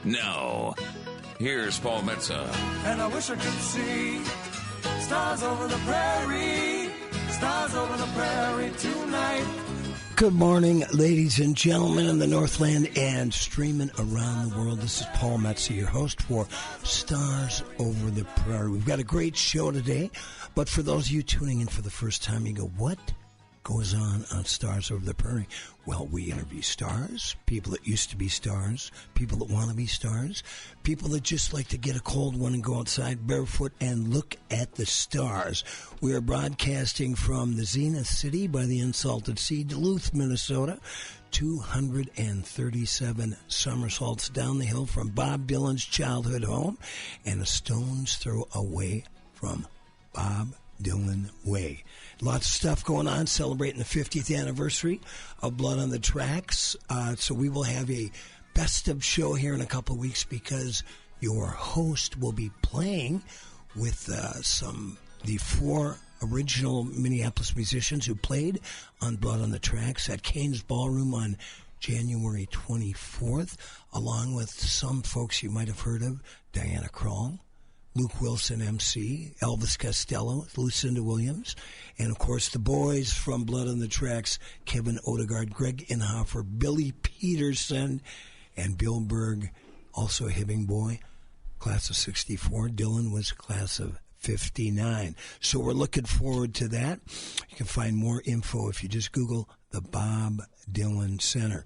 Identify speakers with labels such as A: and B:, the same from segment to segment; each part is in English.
A: Now, here's Paul Metsa.
B: And I wish I could see stars over the prairie, stars over the prairie tonight.
C: Good morning, ladies and gentlemen in the Northland and streaming around the world. This is Paul Metsa, your host for Stars Over the Prairie. We've got a great show today, but for those of you tuning in for the first time, you go, what goes on Stars Over the Prairie? Well, we interview stars, people that used to be stars, people that want to be stars, people that just like to get a cold one and go outside barefoot and look at the stars. We are broadcasting from the Zenith City by the Unsalted Sea, Duluth, Minnesota. 237 somersaults down the hill from Bob Dylan's childhood home and a stone's throw away from Bob Dylan Way. Lots of stuff going on, celebrating the 50th anniversary of Blood on the Tracks. So we will have a best of show here in a couple of weeks because your host will be playing with the four original Minneapolis musicians who played on Blood on the Tracks at Kane's Ballroom on January 24th, along with some folks you might have heard of, Diana Krall, Luke Wilson, MC, Elvis Costello, Lucinda Williams, and, of course, the boys from Blood on the Tracks, Kevin Odegaard, Greg Inhofer, Billy Peterson, and Bill Berg, also a Hibbing boy, class of 64. Dylan was class of 59. So we're looking forward to that. You can find more info if you just Google the Bob Dylan Center.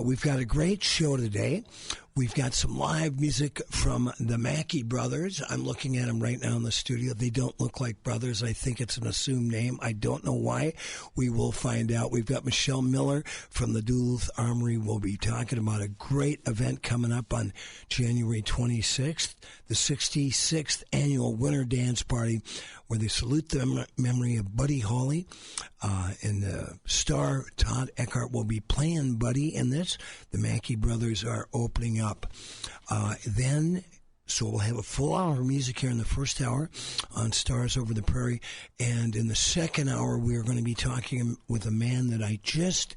C: We've got a great show today. We've got some live music from the Mackey brothers. I'm looking at them right now in the studio. They don't look like brothers. I think it's an assumed name. I don't know why. We will find out. We've got Michelle Miller from the Duluth Armory. We'll be talking about a great event coming up on January 26th, the 66th Annual Winter Dance Party, where they salute the memory of Buddy Holly. And the star Todd Eckhart will be playing Buddy in this. The Mackey brothers are opening up. So we'll have a full hour of music here in the first hour on Stars Over the Prairie. And in the second hour, we are going to be talking with a man that I just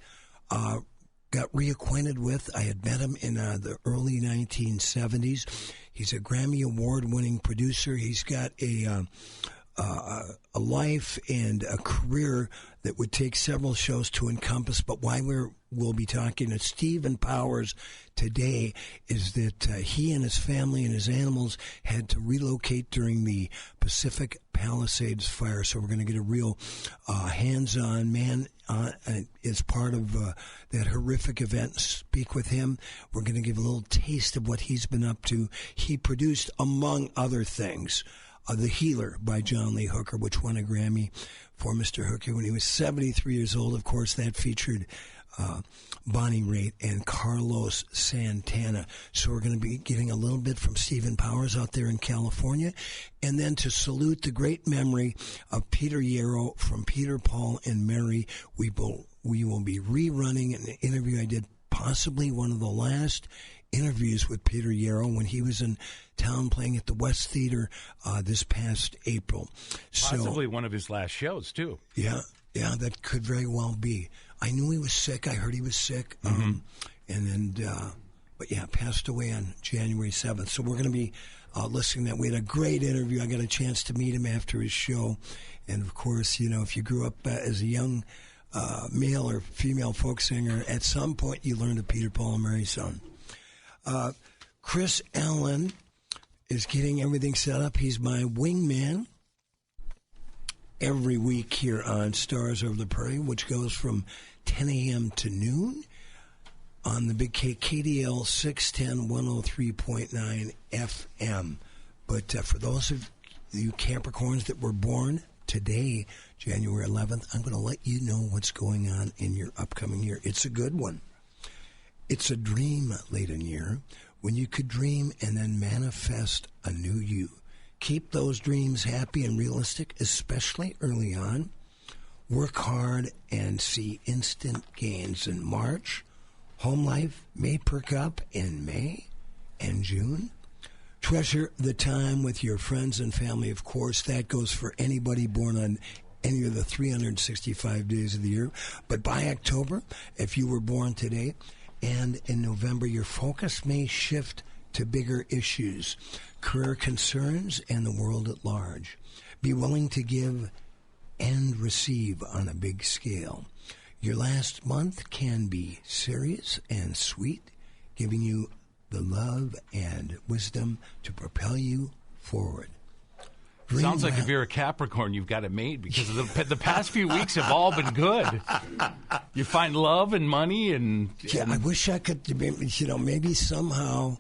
C: got reacquainted with. I had met him in the early 1970s. He's a Grammy Award-winning producer. He's got a life and a career that would take several shows to encompass, but why we'll be talking to Stephen Powers today is that he and his family and his animals had to relocate during the Pacific Palisades fire, so we're going to get a real hands-on man as part of that horrific event, speak with him. We're going to give a little taste of what he's been up to. He produced, among other things, The Healer by John Lee Hooker, which won a Grammy for Mr. Hooker when he was 73 years old. Of course, that featured Bonnie Raitt and Carlos Santana. So we're going to be getting a little bit from Stephen Powers out there in California. And then to salute the great memory of Peter Yarrow from Peter, Paul, and Mary, we will be rerunning an interview I did, possibly one of the last interviews with Peter Yarrow when he was in town playing at the West Theater this past April.
D: Possibly one of his last shows, too.
C: Yeah, that could very well be. I knew he was sick. I heard he was sick. But passed away on January 7th. So we're going to be listening to that. We had a great interview. I got a chance to meet him after his show. And, of course, if you grew up as a young male or female folk singer, at some point you learned a Peter, Paul, and Mary song. Chris Allen is getting everything set up. He's my wingman every week here on Stars Over the Prairie, which goes from 10 a.m. to noon on the big KDL 610 103.9 FM. But for those of you Capricorns that were born today, January 11th, I'm going to let you know what's going on in your upcoming year. It's a good one. It's a dream-laden year when you could dream and then manifest a new you. Keep those dreams happy and realistic, especially early on. Work hard and see instant gains in March. Home life may perk up in May and June. Treasure the time with your friends and family, of course. That goes for anybody born on any of the 365 days of the year. But by October, if you were born today, and in November, your focus may shift to bigger issues, career concerns, and the world at large. Be willing to give and receive on a big scale. Your last month can be serious and sweet, giving you the love and wisdom to propel you forward.
D: Sounds like if you're a Capricorn, you've got it made, because the past few weeks have all been good. You find love and money and
C: I wish I could, maybe somehow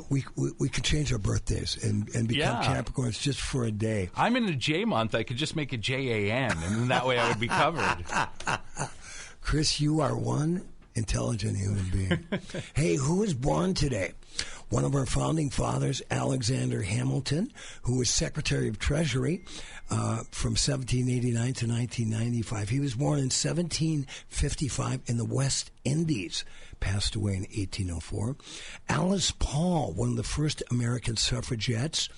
C: we could change our birthdays and become Capricorns just for a day.
D: I'm in a J month. I could just make a JAN, and that way I would be covered.
C: Chris, you are one intelligent human being. Hey, who was born today? One of our founding fathers, Alexander Hamilton, who was Secretary of Treasury from 1789 to 1995. He was born in 1755 in the West Indies, passed away in 1804. Alice Paul, one of the first American suffragettes,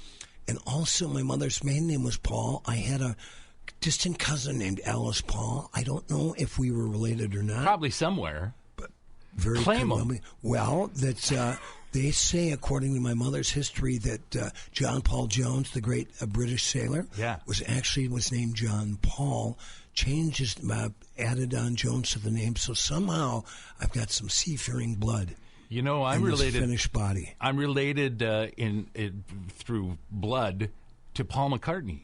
C: and also my mother's maiden name was Paul. I had a distant cousin named Alice Paul. I don't know if we were related or not.
D: Probably somewhere.
C: But very
D: claim them.
C: Well, that's... They say, according to my mother's history, that John Paul Jones, the great British sailor, was named John Paul, added on Jones to the name. So somehow I've got some seafaring blood.
D: I'm related.
C: This finished body.
D: I'm related through blood to Paul McCartney.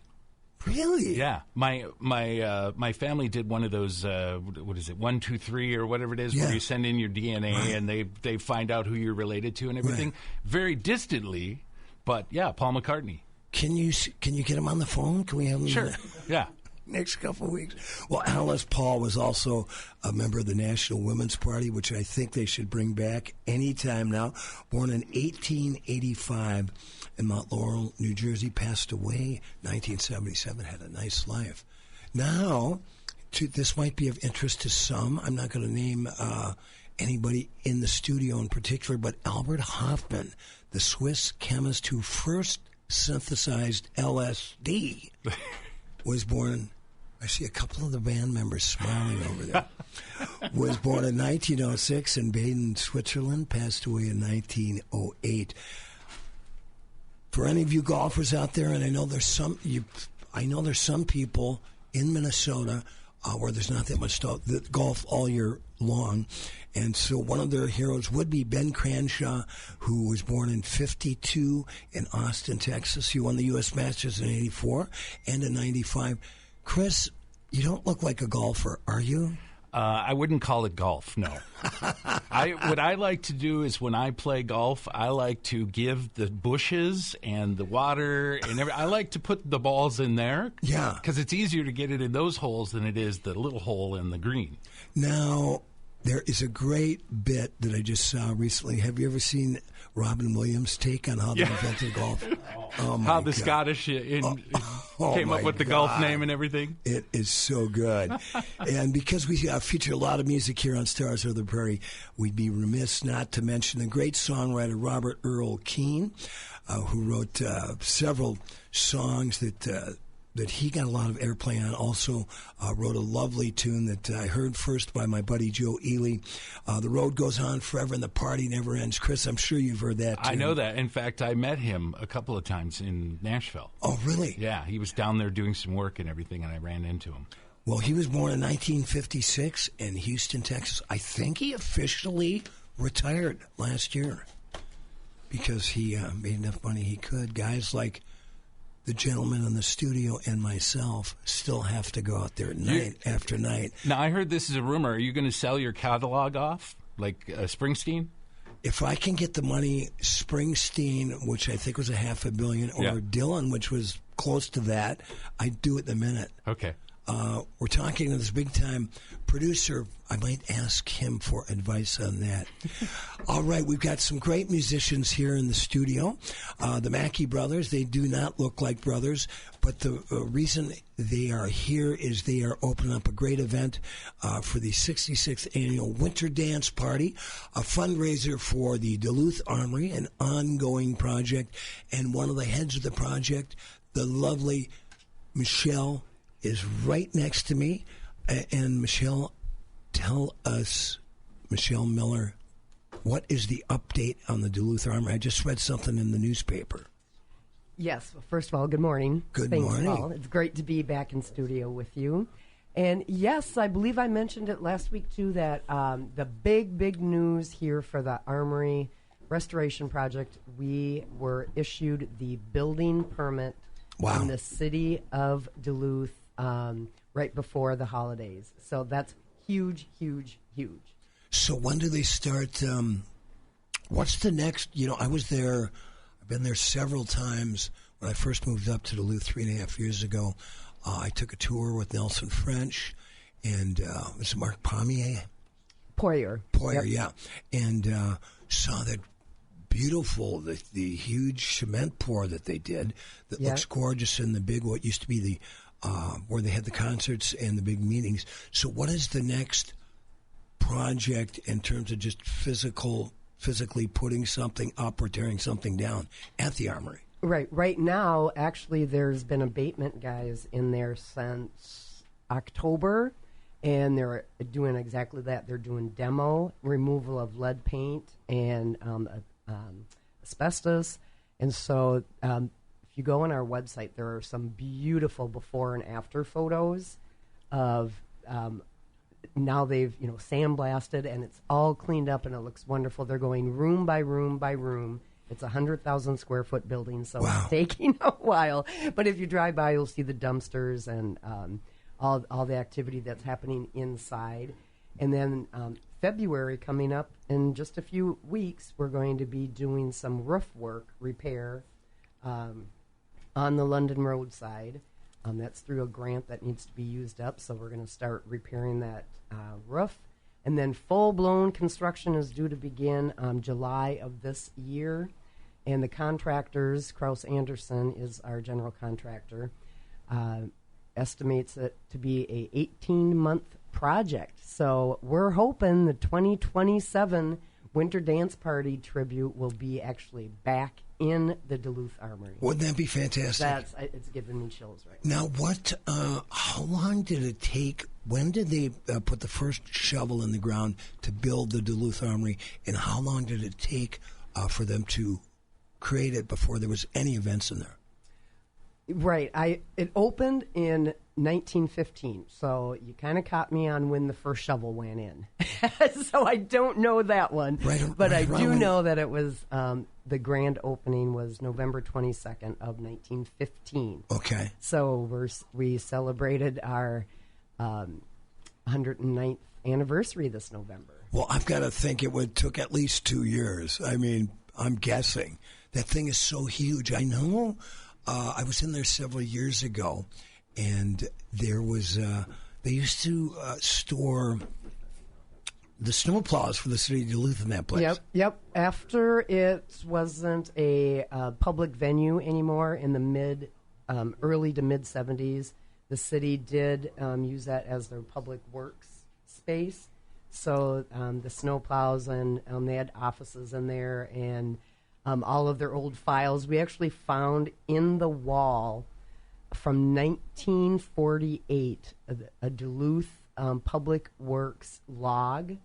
C: Really?
D: Yeah. My family did one of those, 1, 2, 3 or whatever it is, where you send in your DNA and they find out who you're related to and everything. Right. Very distantly, but yeah, Paul McCartney.
C: Can you get him on the phone? Can we have him?
D: Sure. Yeah.
C: Next couple of weeks. Well, Alice Paul was also a member of the National Women's Party, which I think they should bring back anytime now. Born in 1885 in Mount Laurel, New Jersey, passed away 1977, had a nice life. Now, this might be of interest to some. I'm not going to name anybody in the studio in particular, but Albert Hofmann, the Swiss chemist who first synthesized LSD, was born... I see a couple of the band members smiling over there. Was born in 1906 in Baden, Switzerland, passed away in 1908. For any of you golfers out there, and I know there's some people in Minnesota where there's not that much golf all year long, and so one of their heroes would be Ben Cranshaw, who was born in 52 in Austin, Texas. He won the U.S. Masters in 84 and in 95. Chris, you don't look like a golfer, are you?
D: I wouldn't call it golf, no. What I like to do is when I play golf, I like to give the bushes and the water and I like to put the balls in there.
C: Yeah.
D: Because it's easier to get it in those holes than it is the little hole in the green.
C: Now, there is a great bit that I just saw recently. Have you ever seen Robin Williams' take on how they invented golf? Oh my
D: how the
C: God.
D: Scottish came up with the golf name and everything.
C: It is so good. And because we feature a lot of music here on Stars Over the Prairie, we'd be remiss not to mention the great songwriter Robert Earl Keen, who wrote several songs that he got a lot of airplay on. Also wrote a lovely tune that I heard first by my buddy Joe Ely. The Road Goes On Forever and the Party Never Ends. Chris, I'm sure you've heard that too.
D: I know that. In fact, I met him a couple of times in Nashville.
C: Oh, really?
D: Yeah, he was down there doing some work and everything, and I ran into him.
C: Well, he was born in 1956 in Houston, Texas. I think he officially retired last year because he made enough money he could. Guys like the gentleman in the studio and myself still have to go out there night after night.
D: Now, I heard this is a rumor. Are you going to sell your catalog off, like Springsteen?
C: If I can get the money, Springsteen, which I think was $500 million, or Dylan, which was close to that, I'd do it in a minute.
D: Okay.
C: We're talking to this big-time producer. I might ask him for advice on that. All right, we've got some great musicians here in the studio. The Mackey brothers, they do not look like brothers, but the reason they are here is they are opening up a great event for the 66th Annual Winter Dance Party, a fundraiser for the Duluth Armory, an ongoing project, and one of the heads of the project, the lovely Michelle, is right next to me. And Michelle, tell us, Michelle Miller, What is the update on the Duluth Armory? I just read something in the newspaper.
E: Yes. Well, first of all, good morning.
C: Good
E: Thanks,
C: morning.
E: Paul. It's great to be back in studio with you. And yes, I believe I mentioned it last week too, that the big news here for the Armory restoration project, we were issued the building permit in the city of Duluth right before the holidays. So that's huge.
C: So when do they start? What's the next? I was there. I've been there several times. When I first moved up to Duluth 3.5 years ago, I took a tour with Nelson French and was it Mark Pommier?
E: Poirier,
C: yep. Yeah. And saw that beautiful, the huge cement pour that they did that looks gorgeous in the big, what used to be the where they had the concerts and the big meetings. So what is the next project in terms of just physically putting something up or tearing something down at the Armory?
E: Right now, actually, there's been abatement guys in there since October, and they're doing exactly that. They're doing demo, removal of lead paint, and asbestos. And so if you go on our website, there are some beautiful before and after photos of now they've sandblasted, and it's all cleaned up, and it looks wonderful. They're going room by room by room. It's a 100,000 square foot building, so it's taking a while. But if you drive by, you'll see the dumpsters and all the activity that's happening inside. And then February coming up in just a few weeks, we're going to be doing some roof work repair on the London Road side. That's through a grant that needs to be used up, so we're going to start repairing that roof. And then full-blown construction is due to begin July of this year. And the contractors, Kraus Anderson is our general contractor, estimates it to be a 18-month project. So we're hoping the 2027 Winter Dance Party tribute will be actually back in the Duluth Armory.
C: Wouldn't that be fantastic?
E: It's giving me chills right now.
C: Now, how long did it take? When did they put the first shovel in the ground to build the Duluth Armory, and how long did it take for them to create it before there was any events in there?
E: Right. It opened in 1915, so you kind of caught me on when the first shovel went in. So I don't know that one. But I do know that it was the grand opening was November 22nd of 1915.
C: Okay.
E: So we celebrated our 109th anniversary this November.
C: Well, I've got to think took at least 2 years. I mean, I'm guessing. That thing is so huge. I know. I was in there several years ago, and there was they used to store the snowplows for the city of Duluth in that place.
E: Yep. After it wasn't a public venue anymore in the early to mid 70s, the city did use that as their public works space. So the snowplows and they had offices in there and all of their old files. We actually found in the wall from 1948 a Duluth Public Works log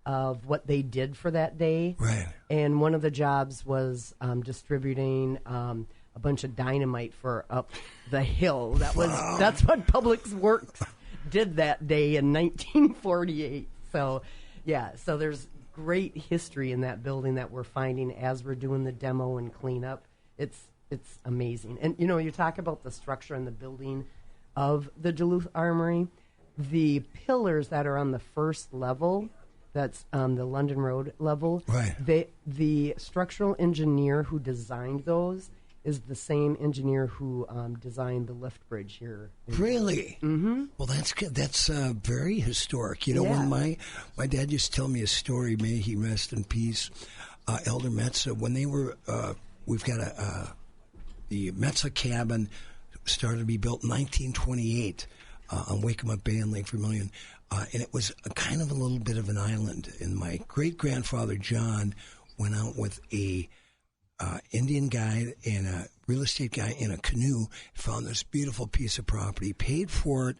E: of what they did for that day.
C: Right.
E: And one of the jobs was distributing a bunch of dynamite for up the hill. That's what Public Works did that day in 1948. So, so there's great history in that building that we're finding as we're doing the demo and cleanup. It's amazing. And, you talk about the structure and the building of the Duluth Armory. The pillars that are on the first level, that's the London Road level,
C: right.
E: The structural engineer who designed those is the same engineer who designed the lift bridge here.
C: Really?
E: Mm-hmm.
C: Well, that's good. That's very historic. When my dad used to tell me a story, may he rest in peace, Elder Metsa, when they were, we've got the Metsa cabin started to be built in 1928 on Wakemup Bay in Lake Vermilion, and it was kind of a little bit of an island. And my great-grandfather, John, went out with a Indian guide and a real estate guy in a canoe, found this beautiful piece of property, paid for it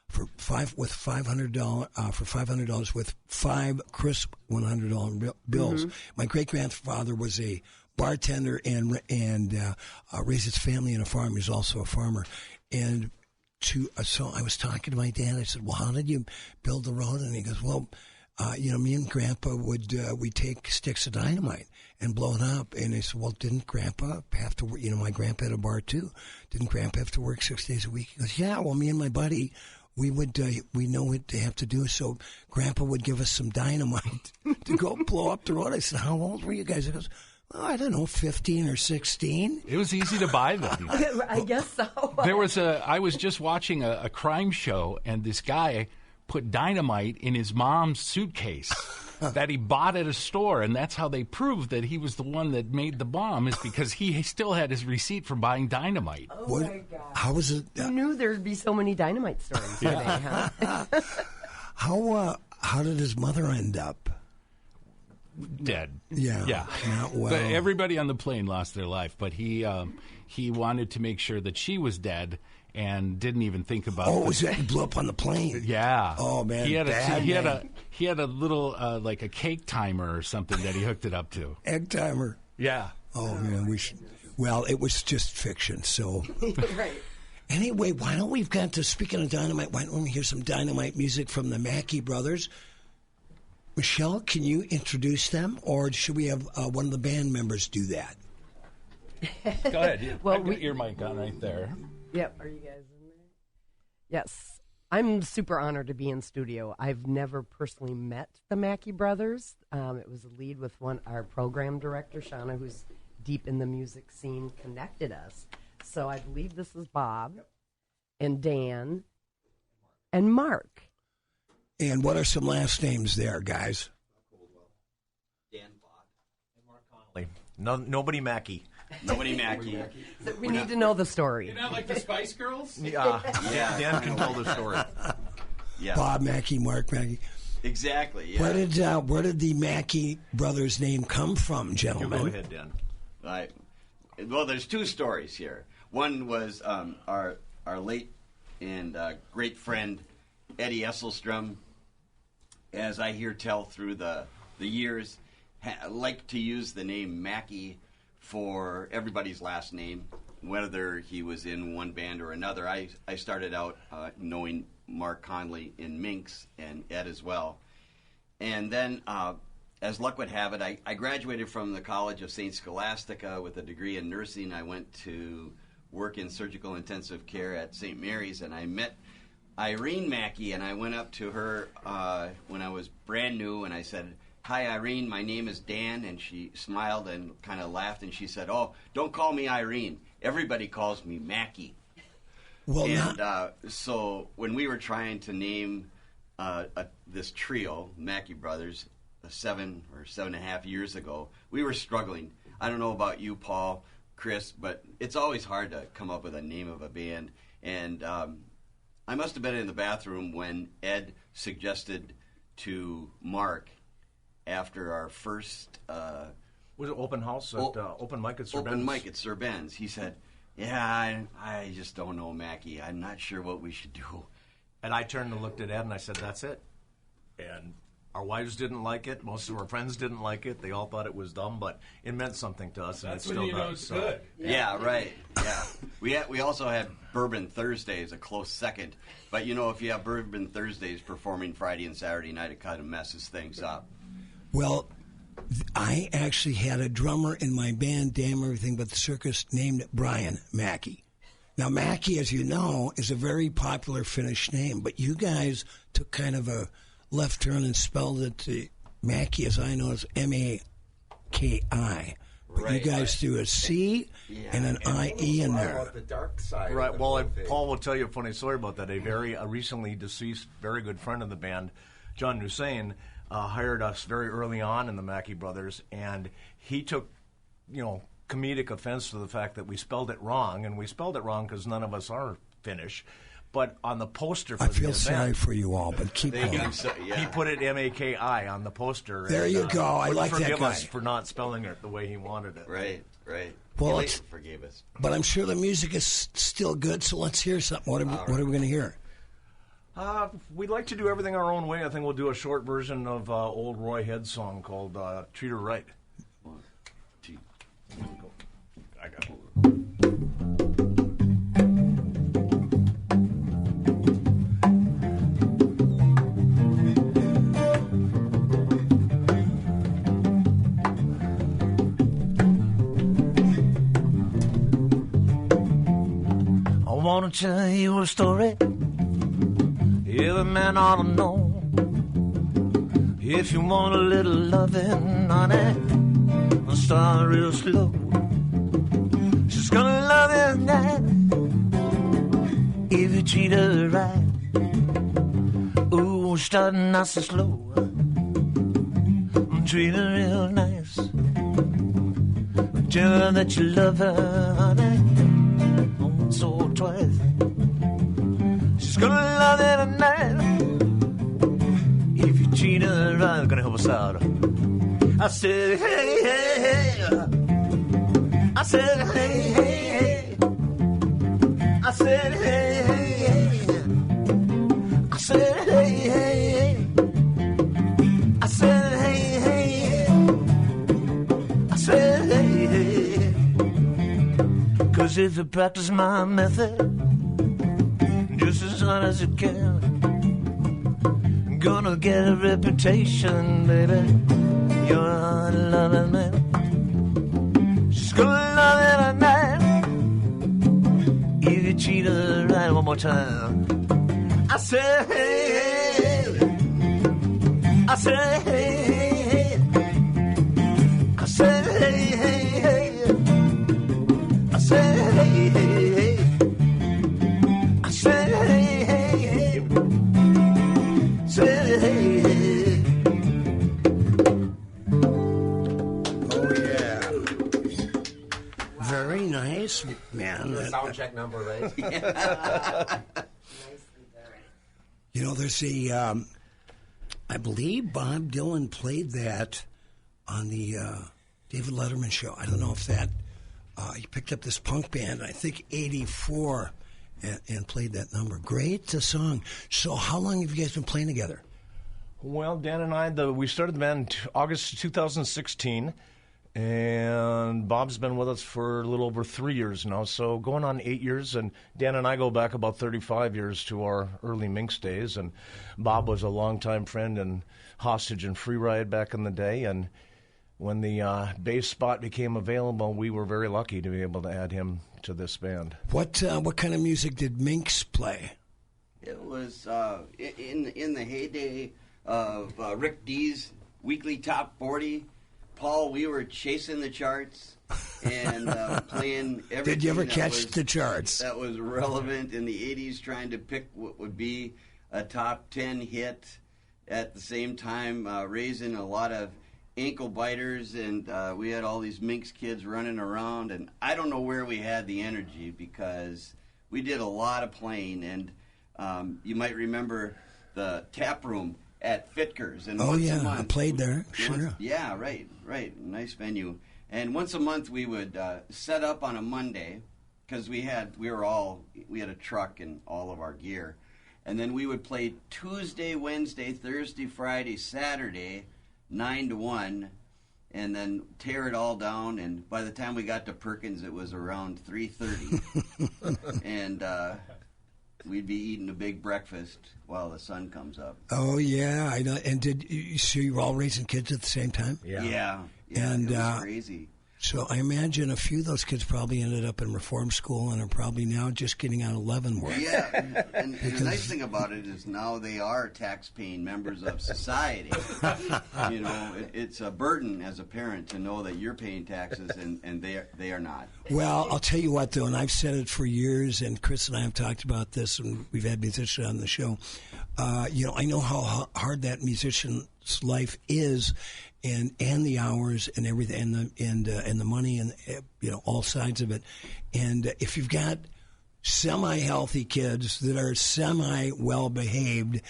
C: for $500 with 5 crisp $100 bills.
E: Mm-hmm.
C: My great grandfather was a bartender and raised his family in a farm. He was also a farmer. And so I was talking to my dad. I said, "Well, how did you build the road?" And he goes, "Well, me and Grandpa would we take sticks of dynamite and blow it up." And I said, "Well, didn't Grandpa have to work?" My grandpa had a bar too. Didn't Grandpa have to work 6 days a week? He goes, "Yeah. Well, me and my buddy, we know what to have to do. So Grandpa would give us some dynamite to go blow up the road." I said, "How old were you guys?" He goes, "Oh, I don't know, 15 or 16.
D: It was easy to buy them.
E: I guess so.
D: I was just watching a crime show, and this guy put dynamite in his mom's suitcase that he bought at a store, and that's how they proved that he was the one that made the bomb, is because he still had his receipt for buying dynamite.
E: Oh, my God.
C: How was it?
E: Who knew there'd be so many dynamite stories today, huh?
C: How did his mother end up?
D: Dead.
C: Yeah. Not well.
D: But everybody on the plane lost their life, but he wanted to make sure that she was dead and didn't even think about.
C: Oh, was that he blew up on the plane?
D: Yeah.
C: Oh man,
D: he had a little like a cake timer or something that he hooked it up to.
C: Egg timer.
D: Yeah.
C: Oh man, we should. Well, it was just fiction, so.
E: Right.
C: Anyway, why don't we've got to, speaking of dynamite, why don't we hear some dynamite music from the Mackey brothers? Michelle, can you introduce them, or should we have one of the band members do that?
D: Go ahead.
E: Well,
D: I've got your mic on right there.
E: Yep. Are you guys in there? Yes. I'm super honored to be in studio. I've never personally met the Mackey brothers. It was a lead with our program director, Shauna, who's deep in the music scene, connected us. So I believe this is Bob and Dan and Mark.
C: And what are some last names there, guys?
F: Dan Bott and Mark Connolly. Nobody Mackey. Nobody Mackey.
E: So we need to know the story.
D: You're not like the Spice Girls?
F: Yeah. Dan can tell the story. Yeah.
C: Bob Mackey, Mark Mackey.
F: Exactly. Yeah.
C: Where did the Mackey brothers' name come from, gentlemen?
F: Go ahead, Dan. Well, there's two stories here. One was our late and great friend Eddie Esselstrom, as I hear tell through the years, liked to use the name Mackey for everybody's last name, whether he was in one band or another. I started out knowing Mark Conley in Minx and Ed as well. And then, as luck would have it, I graduated from the College of St. Scholastica with a degree in nursing. I went to work in surgical intensive care at St. Mary's, and I met Irene Mackey, and I went up to her when I was brand new, and I said, "Hi, Irene, my name is Dan," and she smiled and kind of laughed, and she said, "Oh, don't call me Irene. Everybody calls me Mackey."
C: Well,
F: and so when we were trying to name this trio, Mackey Brothers, 7.5 years ago, we were struggling. I don't know about you, Paul, Chris, but it's always hard to come up with a name of a band, and I must have been in the bathroom when Ed suggested to Mark after our first
G: was it open house at open mic at Sir Ben's?
F: Open mic at Sir Ben's. He said, "Yeah, I just don't know, Mackey. I'm not sure what we should do."
G: And I turned and looked at Ed and I said, "That's it." And our wives didn't like it. Most of our friends didn't like it. They all thought it was dumb, but it meant something to us, and it still does.
D: It's good.
F: Yeah, right. Yeah, we also had Bourbon Thursdays, a close second. But if you have Bourbon Thursdays performing Friday and Saturday night, it kind of messes things up.
C: Well, I actually had a drummer in my band, Damn Everything But the Circus, named Brian Mackey. Now, Mackey, as you know, is a very popular Finnish name, but you guys took kind of a left turn and spelled it Mackey, as I know, as M-A-K-I. But
F: right,
C: you guys threw a C and an I-E in there.
H: The dark side.
G: Right. Well, Paul will tell you a funny story about that. A very recently deceased, very good friend of the band, John Hussein, hired us very early on in the Mackey Brothers, and he took, comedic offense to the fact that we spelled it wrong, and we spelled it wrong because none of us are Finnish. But on the poster for
C: I
G: the
C: feel
G: event,
C: sorry for you all, but keep going.
F: Yeah.
G: he put it M-A-K-I on the poster.
C: There
G: and,
C: you go. I like that
G: forgive
C: guy.
G: us for not spelling it the way he wanted it.
F: Right.
C: Well,
F: He forgave us.
C: But I'm sure the music is still good, so let's hear something. What are we going to hear?
G: We'd like to do everything our own way. I think we'll do a short version of old Roy Head's song called Treat Her Right.
F: 1, 2, go.
G: I got it.
H: I want to tell you a story every man ought to know. If you want a little loving, honey, I'll start real slow. She's gonna love you now if you treat her right. Ooh, starting not so slow. Treat her real nice. Tell her that you love her, honey, once or twice. She's gonna love you tonight if you treat her right. Gonna help us out. I said, hey, hey, hey. I said, hey, hey, hey. I said, hey, hey, hey. I said, hey, hey, hey. I said, hey, hey, hey. I said, hey, hey. 'Cause if you practice my method just as hard as you can, gonna get a reputation, baby. You're a loving man. She's gonna love you tonight if you treat her right. One more time. I said, hey, hey, hey. I said, hey, hey, hey. I said, hey, hey, hey. I said, hey, hey, hey. I said, hey, hey, hey. Said, hey, hey.
C: Oh, yeah. Very nice, man.
I: Sound check number, right?
C: You know, there's a, I believe Bob Dylan played that on the David Letterman show. I don't know if that, he picked up this punk band, I think 84, and played that number. Great song. So how long have you guys been playing together?
G: Well, Dan and I, we started the band August 2016, and Bob's been with us for a little over 3 years now, so going on 8 years, and Dan and I go back about 35 years to our early Minx days, and Bob was a longtime friend and hostage and free ride back in the day, and when the bass spot became available, we were very lucky to be able to add him to this band.
C: What kind of music did Minx play?
F: It was in the heyday of Rick D's weekly top 40. Paul, we were chasing the charts and playing everything.
C: Did you ever catch the charts?
F: That was relevant in the 80s, trying to pick what would be a top 10 hit. At the same time, raising a lot of ankle biters, and we had all these Minx kids running around, and I don't know where we had the energy because we did a lot of playing, and you might remember the tap room at Fitker's. And once a month,
C: I played there, sure.
F: Right, nice venue. And once a month we would set up on a Monday, because we had a truck and all of our gear, and then we would play Tuesday, Wednesday, Thursday, Friday, Saturday, 9 to 1, and then tear it all down. And by the time we got to Perkins, it was around 3:30, and we'd be eating a big breakfast while the sun comes up.
C: Oh yeah, I know. And so you were all raising kids at the same time?
F: Yeah.
C: And
F: it was crazy.
C: So I imagine a few of those kids probably ended up in reform school and are probably now just getting out of Leavenworth.
F: Yeah, and the nice thing about it is now they are tax-paying members of society. You know, it's a burden as a parent to know that you're paying taxes and they are not.
C: Well, I'll tell you what, though, and I've said it for years, and Chris and I have talked about this, and we've had musicians on the show. I know how hard that musician's life is, and the hours and everything, and the money, and all sides of it. And if you've got semi-healthy kids that are semi-well behaved,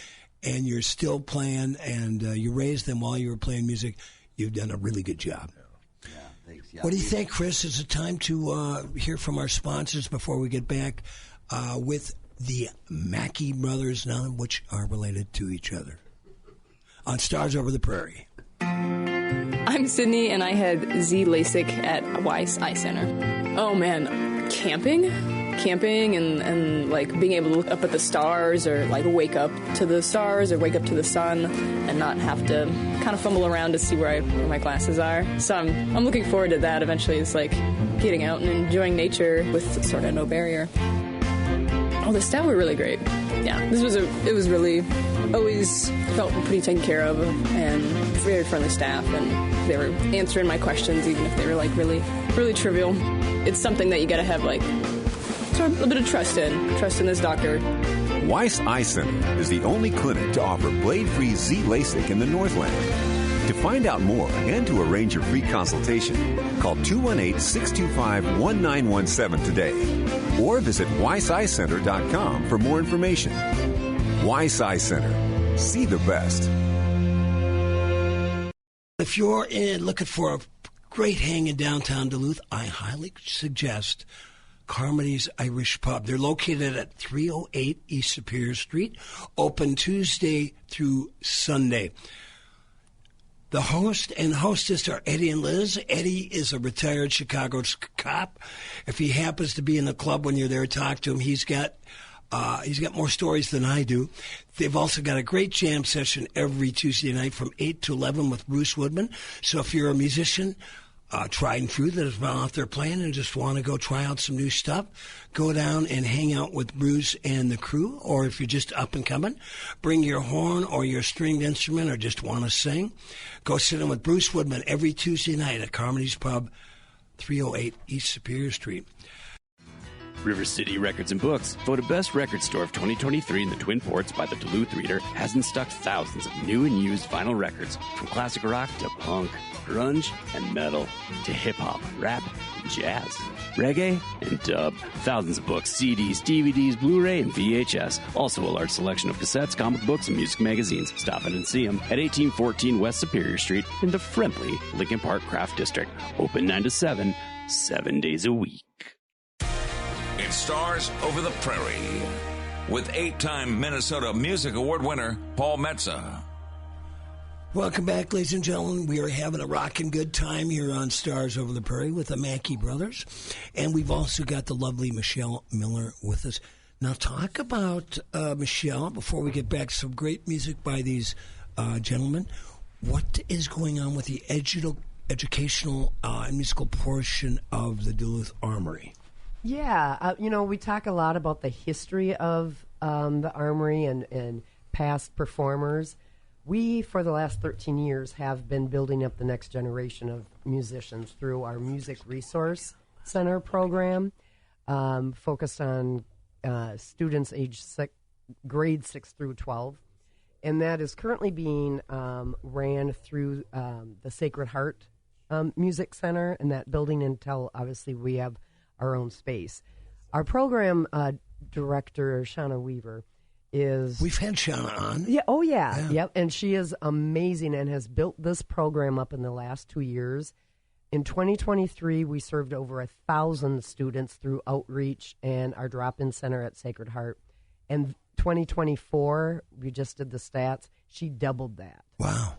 C: and you're still playing, and you raised them while you were playing music, you've done a really good job.
F: Yeah, thanks. Yeah.
C: What do you think, Chris? Is it time to hear from our sponsors before we get back with the Mackey brothers, none of which are related to each other. On Stars Over the Prairie.
I: I'm Sydney, and I had Z LASIK at Weiss Eye Center. Oh, man, camping and like being able to look up at the stars or like wake up to the stars or wake up to the sun and not have to kind of fumble around to see where my glasses are. So I'm looking forward to that eventually. It's like getting out and enjoying nature with sort of no barrier. Oh, the staff were really great. Yeah, it was really, always felt pretty taken care of and very friendly staff, and they were answering my questions even if they were like really, really trivial. It's something that you got to have like sort of a bit of trust in this doctor.
J: Weiss Eye Center is the only clinic to offer blade-free Z LASIK in the Northland. To find out more and to arrange your free consultation, call 218-625-1917 today or visit weisseyecenter.com for more information. Weiss Eye Center. See the best.
C: If you're looking for a great hang in downtown Duluth, I highly suggest Carmody's Irish Pub. They're located at 308 East Superior Street, open Tuesday through Sunday. The host and hostess are Eddie and Liz. Eddie is a retired Chicago cop. If he happens to be in the club when you're there, talk to him. He's got more stories than I do. They've also got a great jam session every Tuesday night from 8 to 11 with Bruce Woodman. So if you're a musician, tried and true, that has been out there playing and just want to go try out some new stuff, go down and hang out with Bruce and the crew. Or if you're just up and coming, bring your horn or your stringed instrument or just want to sing, go sit in with Bruce Woodman every Tuesday night at Carmody's Pub, 308 East Superior Street.
K: River City Records and Books, voted Best Record Store of 2023 in the Twin Ports by the Duluth Reader, has in stock thousands of new and used vinyl records, from classic rock to punk, grunge and metal, to hip-hop, rap, and jazz, reggae, and dub. Thousands of books, CDs, DVDs, Blu-ray, and VHS. Also a large selection of cassettes, comic books, and music magazines. Stop in and see them at 1814 West Superior Street in the friendly Lincoln Park Craft District. Open 9 to 7, 7 days a week.
A: It's Stars Over the Prairie with 8-time Minnesota Music Award winner Paul Metsa.
C: Welcome back, ladies and gentlemen. We are having a rockin' good time here on Stars Over the Prairie with the Mackey brothers. And we've also got the lovely Michelle Miller with us. Now, talk about, Michelle, before we get back to some great music by these gentlemen. What is going on with the educational and musical portion of the Duluth Armory?
E: Yeah, we talk a lot about the history of the Armory and past performers. We, for the last 13 years, have been building up the next generation of musicians through our Music Resource Center program, focused on students aged grade 6 through 12. And that is currently being ran through the Sacred Heart Music Center and that building until, obviously, we have our own space. Our program director, Shauna Weaver, is...
C: We've had Shauna on.
E: Yeah. Oh, yeah. Yep. And she is amazing and has built this program up in the last 2 years. In 2023, we served over 1,000 students through outreach and our drop-in center at Sacred Heart. And 2024, we just did the stats, she doubled that.
C: Wow.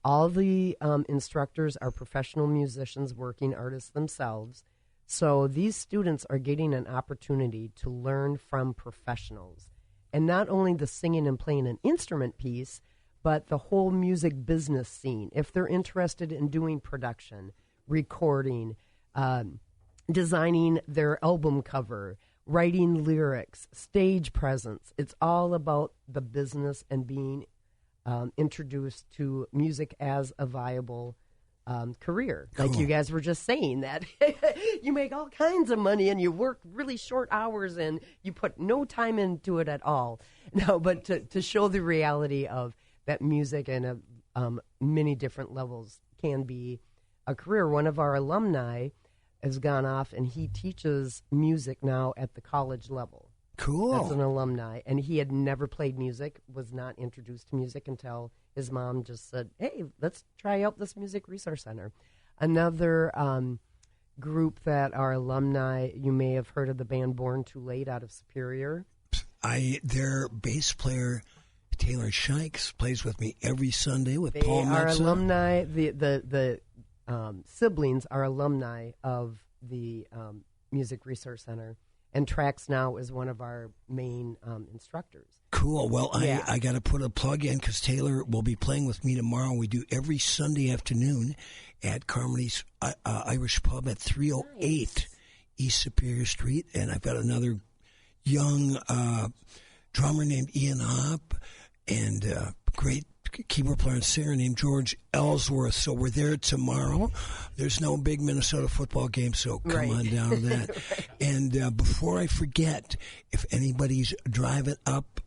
E: All the instructors are professional musicians, working artists themselves. So these students are getting an opportunity to learn from professionals. And not only the singing and playing an instrument piece, but the whole music business scene. If they're interested in doing production, recording, designing their album cover, writing lyrics, stage presence, it's all about the business and being introduced to music as a viable career. Cool. Like you guys were just saying, that you make all kinds of money and you work really short hours and you put no time into it at all. No, but to show the reality of that music and many different levels can be a career. One of our alumni has gone off and he teaches music now at the college level.
C: Cool.
E: That's an alumni. And he had never played music, was not introduced to music until his mom just said, hey, let's try out this Music Resource Center. Another group that are alumni, you may have heard of the band Born Too Late out of Superior.
C: Their bass player Taylor Shikes plays with me every Sunday with Paul Metsa.
E: They are alumni. The siblings are alumni of the Music Resource Center, and Trax now is one of our main instructors.
C: Cool. Well, yeah. I got to put a plug in because Taylor will be playing with me tomorrow. We do every Sunday afternoon at Carmody's Irish Pub at 308 East Superior Street, and I've got another young drummer named Ian Hopp and great keyboard player and singer named George Ellsworth. So we're there tomorrow. There's no big Minnesota football game, so come on down to that. Right. And before I forget, if anybody's driving up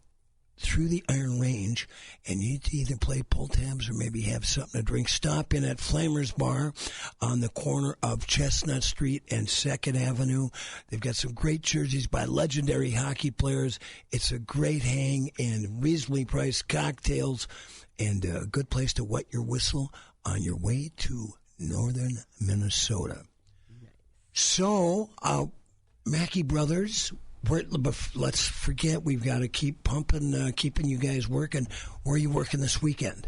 C: through the Iron Range and you need to either play pull tabs or maybe have something to drink, stop in at Flamer's Bar on the corner of Chestnut Street and 2nd Avenue. They've got some great jerseys by legendary hockey players. It's a great hang and reasonably priced cocktails and a good place to wet your whistle on your way to northern Minnesota. Nice. So, Mackey Brothers, let's forget, we've got to keep pumping, keeping you guys working. Where are you working this weekend?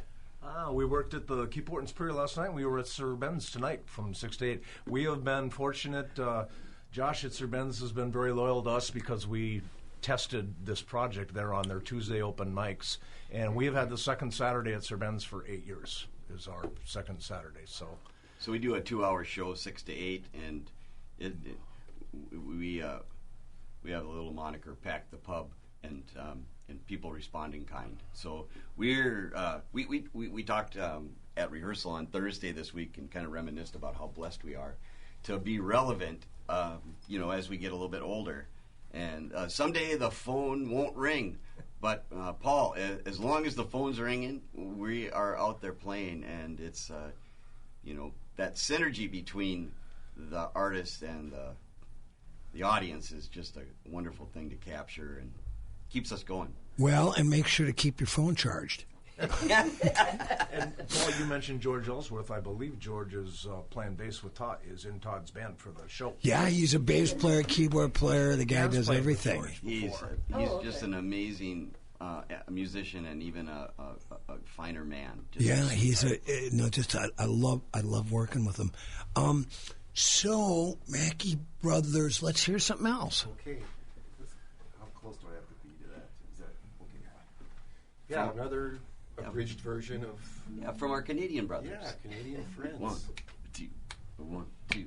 G: We worked at the Keep Orton's Prairie last night. We were at Sir Ben's tonight from 6 to 8. We have been fortunate. Josh at Sir Ben's has been very loyal to us because we tested this project there on their Tuesday open mics. And we have had the second Saturday at Sir Ben's for 8 years is our second Saturday. So
F: we do a 2-hour show, 6 to 8, and we have a little moniker, Pack the Pub, and people respond in kind. So we talked at rehearsal on Thursday this week and kind of reminisced about how blessed we are to be relevant, as we get a little bit older. And someday the phone won't ring, but Paul, as long as the phone's ringing, we are out there playing, and it's that synergy between the artist and the audience is just a wonderful thing to capture and keeps us going.
C: Well, and make sure to keep your phone charged.
G: And Paul, you mentioned George Ellsworth. I believe George is playing bass with Todd, is in Todd's band for the show.
C: Yeah, he's a bass player, keyboard player. The guy does everything.
F: He's just an amazing musician and even a finer man.
C: He's I love working with him. So, Mackey Brothers, let's hear something else.
L: Okay. How close do I have to be to that? Is that okay? Yeah, another abridged version of...
F: from our Canadian brothers.
L: Yeah, Canadian friends.
F: 1, 2, 1, 2.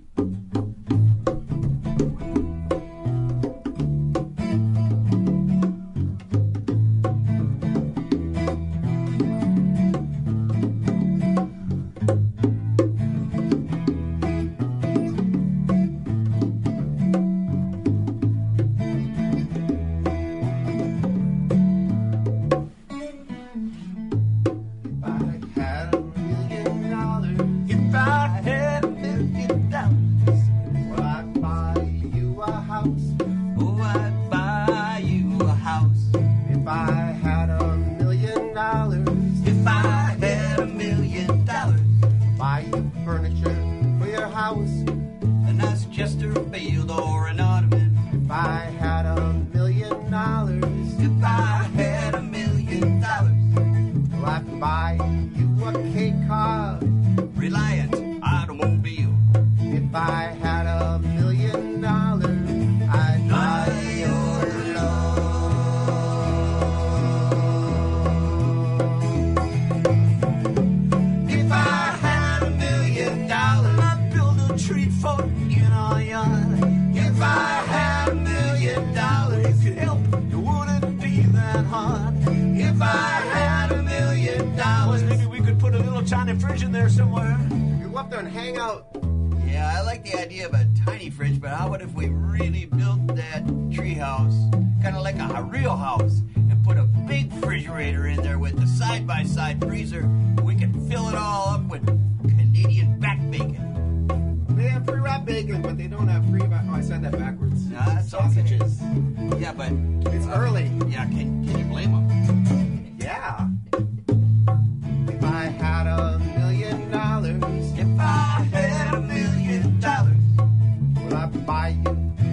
B: Buy you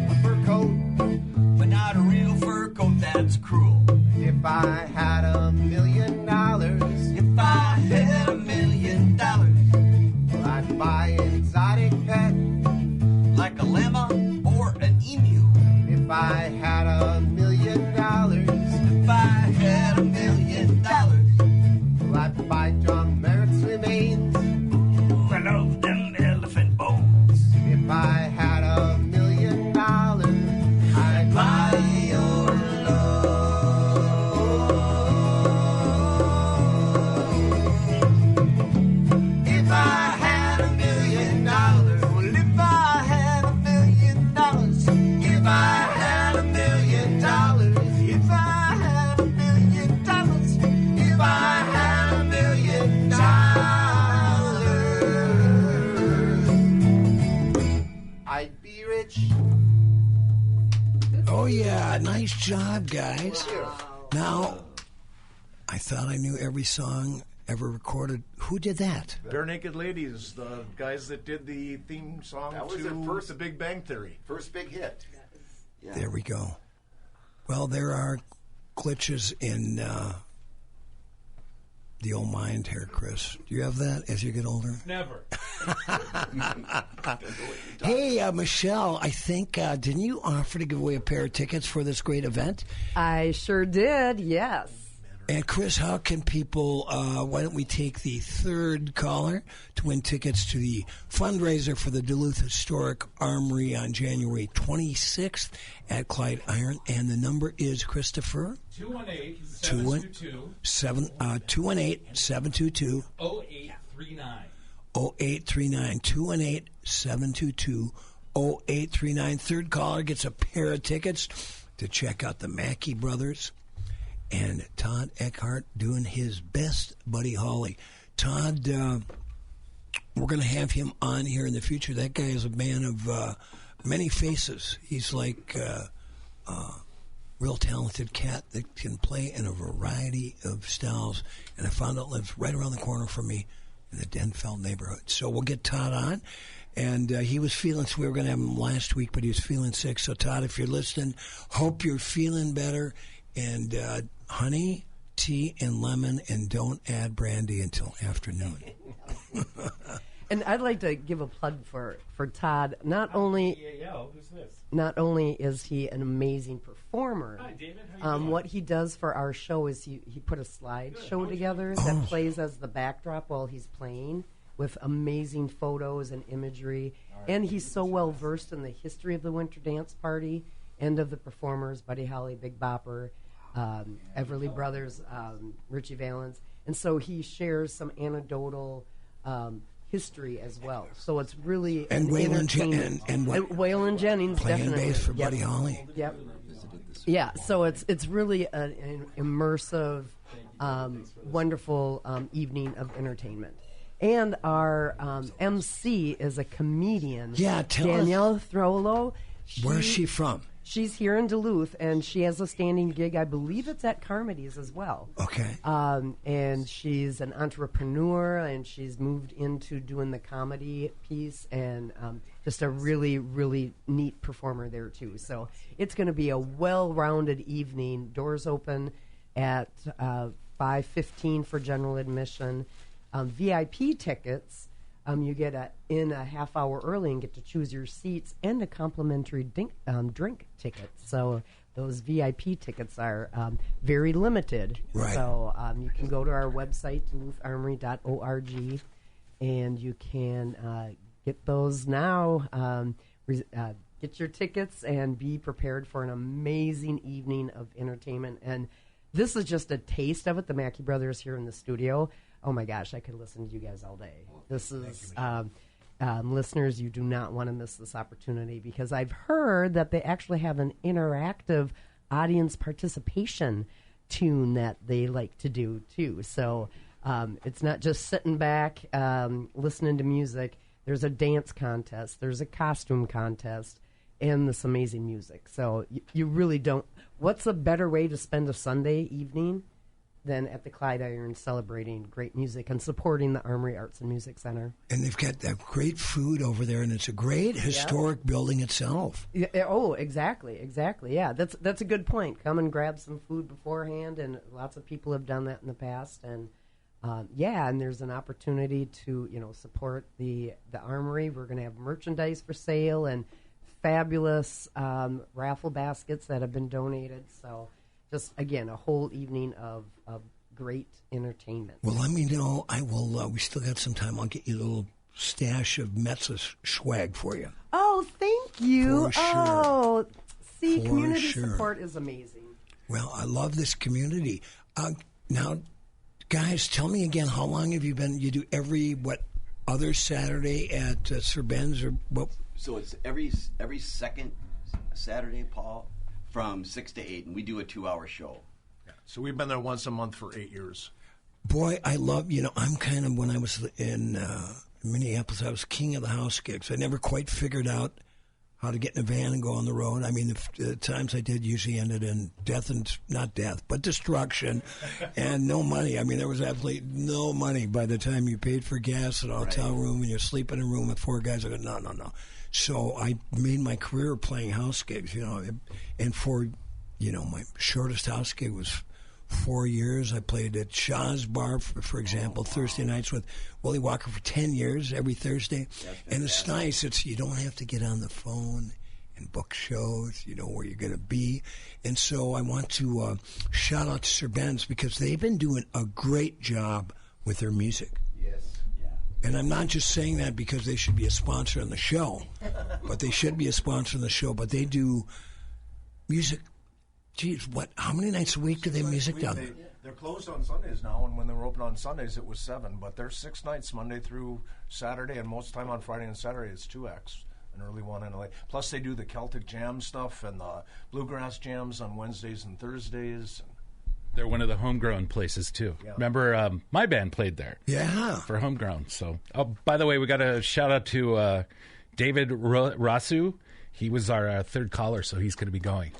B: a fur coat, but not a real fur coat that's cruel.
F: llama or an emu?
M: If I had $1 million,
F: If I had $1 million,
M: well, I'd buy John Merritt's remains.
F: I love them elephant bones.
M: If I had $1 million, I'd buy your love. If I had $1 million, well, if I had $1 million, if I had $1 million, if I had $1 million, if I had $1 million, I'd be rich.
C: Oh, yeah. Nice job, guys. Now, I thought I knew every song ever recorded. Who did that?
G: Bare Naked Ladies, the guys that did the theme song
L: That was
G: to
L: their first-
G: The Big Bang Theory.
L: First big hit.
F: Yeah.
C: There we go. Well, there are glitches in the old mind here, Chris. Do you have that as you get older?
D: Never.
C: Hey, Michelle, I think, didn't you offer to give away a pair of tickets for this great event?
E: I sure did, yes.
C: And Chris, how can people, why don't we take the third caller to win tickets to the fundraiser for the Duluth Historic Armory on January 26th at Clyde Iron. And the number is, Christopher?
D: 218-722.
C: 218-722.
D: 0839.
C: 0839. 218-722-0839. Third caller gets a pair of tickets to check out the Mackey Brothers. And Todd Eckhart doing his best, Buddy Holly. Todd, we're going to have him on here in the future. That guy is a man of many faces. He's like a real talented cat that can play in a variety of styles. And I found out lives right around the corner from me in the Denfeld neighborhood. So we'll get Todd on. And he was feeling, so we were going to have him last week, but he was feeling sick. So, Todd, if you're listening, hope you're feeling better. And honey, tea, and lemon, and don't add brandy until afternoon.
E: And I'd like to give a plug for Todd. Not only
D: Who's this?
E: Not only is he an amazing performer,
D: Hi, David. How you doing?
E: what he does for our show is he put a slideshow together that plays as the backdrop while he's playing with amazing photos and imagery. And he's so well versed in the history of the Winter Dance Party and of the performers, Buddy Holly, Big Bopper, Everly Brothers, Richie Valens. And so he shares some anecdotal history as well. So it's really
C: And Waylon
E: Waylon Jennings
C: playing
E: definitely.
C: bass for
E: Yep.
C: Buddy Holly.
E: Yep. Yeah, so it's really an immersive, wonderful evening of entertainment. And our MC is a comedian.
C: Yeah, tell us.
E: Danielle Throlo.
C: Where's she from?
E: She's here in Duluth, and she has a standing gig. I believe it's at Carmody's as well.
C: Okay.
E: And she's an entrepreneur, and she's moved into doing the comedy piece, and just a really, really neat performer there, too. So it's going to be a well-rounded evening. Doors open at 5:15 for general admission. VIP tickets, you get in a half hour early and get to choose your seats and a complimentary drink ticket. So those VIP tickets are very limited.
C: Right.
E: So you can go to our website, dulutharmory.org, and you can get those now. Get your tickets and be prepared for an amazing evening of entertainment. And this is just a taste of it. The Mackey Brothers here in the studio. Oh my gosh, I could listen to you guys all day. This is, listeners, you do not want to miss this opportunity because I've heard that they actually have an interactive audience participation tune that they like to do too. So it's not just sitting back listening to music. There's a dance contest, there's a costume contest, and this amazing music. So you really don't. What's a better way to spend a Sunday evening than at the Clyde Iron celebrating great music and supporting the Armory Arts and Music Center?
C: And they've got that great food over there, and it's a great historic building itself.
E: Yeah, oh, exactly. Yeah, that's a good point. Come and grab some food beforehand, and lots of people have done that in the past. And and there's an opportunity to support the Armory. We're going to have merchandise for sale and fabulous raffle baskets that have been donated. So just, again, a whole evening of great entertainment.
C: Well, let me know. I will. We still got some time. I'll get you a little stash of Metsa swag for you.
E: Oh, thank you.
C: For sure.
E: Oh, see,
C: For
E: community
C: sure.
E: support is amazing.
C: Well, I love this community. Now, guys, tell me again, how long have you been? You do every, other Saturday at Sir Ben's or what?
F: So it's every second Saturday, Paul, from 6 to 8, and we do a 2-hour show.
G: So we've been there once a month for 8 years.
C: Boy, I love, I'm kind of, when I was in Minneapolis, I was king of the house gigs. I never quite figured out how to get in a van and go on the road. I mean, the times I did usually ended in not death, but destruction and no money. I mean, there was absolutely no money by the time you paid for gas and a hotel room and you're sleeping in a room with 4 guys. I go, no. So I made my career playing house gigs, and for, my shortest house gig was 4 years. I played at Shaw's Bar, for example, Thursday nights with Willie Walker for 10 years, every Thursday. And it's nice. You don't have to get on the phone and book shows. You know where you're going to be. And so I want to shout out to Sir Ben's because they've been doing a great job with their music.
F: Yes. Yeah.
C: And I'm not just saying that because they should be a sponsor on the show, but they should be a sponsor on the show. But they do music. Geez, how many nights a week do they music down there?
G: They're closed on Sundays now, and when they were open on Sundays, it was 7. But there's 6 nights, Monday through Saturday, and most of the time on Friday and Saturday, it's 2 acts, an early one and a late. Plus, they do the Celtic jam stuff and the bluegrass jams on Wednesdays and Thursdays.
D: They're one of the homegrown places, too.
G: Yeah.
D: Remember, my band played there.
C: Yeah.
D: For homegrown. So, by the way, we got a shout-out to David Rasu. He was our third caller, so he's going to be going.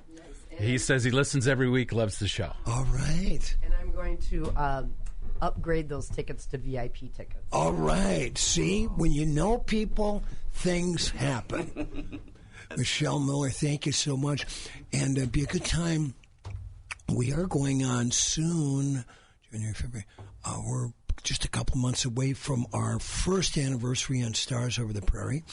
D: He says he listens every week, loves the show.
C: All right.
E: And I'm going to upgrade those tickets to VIP tickets.
C: All right. See, when you know people, things happen. Michelle Miller, thank you so much. And it'd be a good time. We are going on soon, January, February. We're just a couple months away from our first anniversary on Stars Over the Prairie.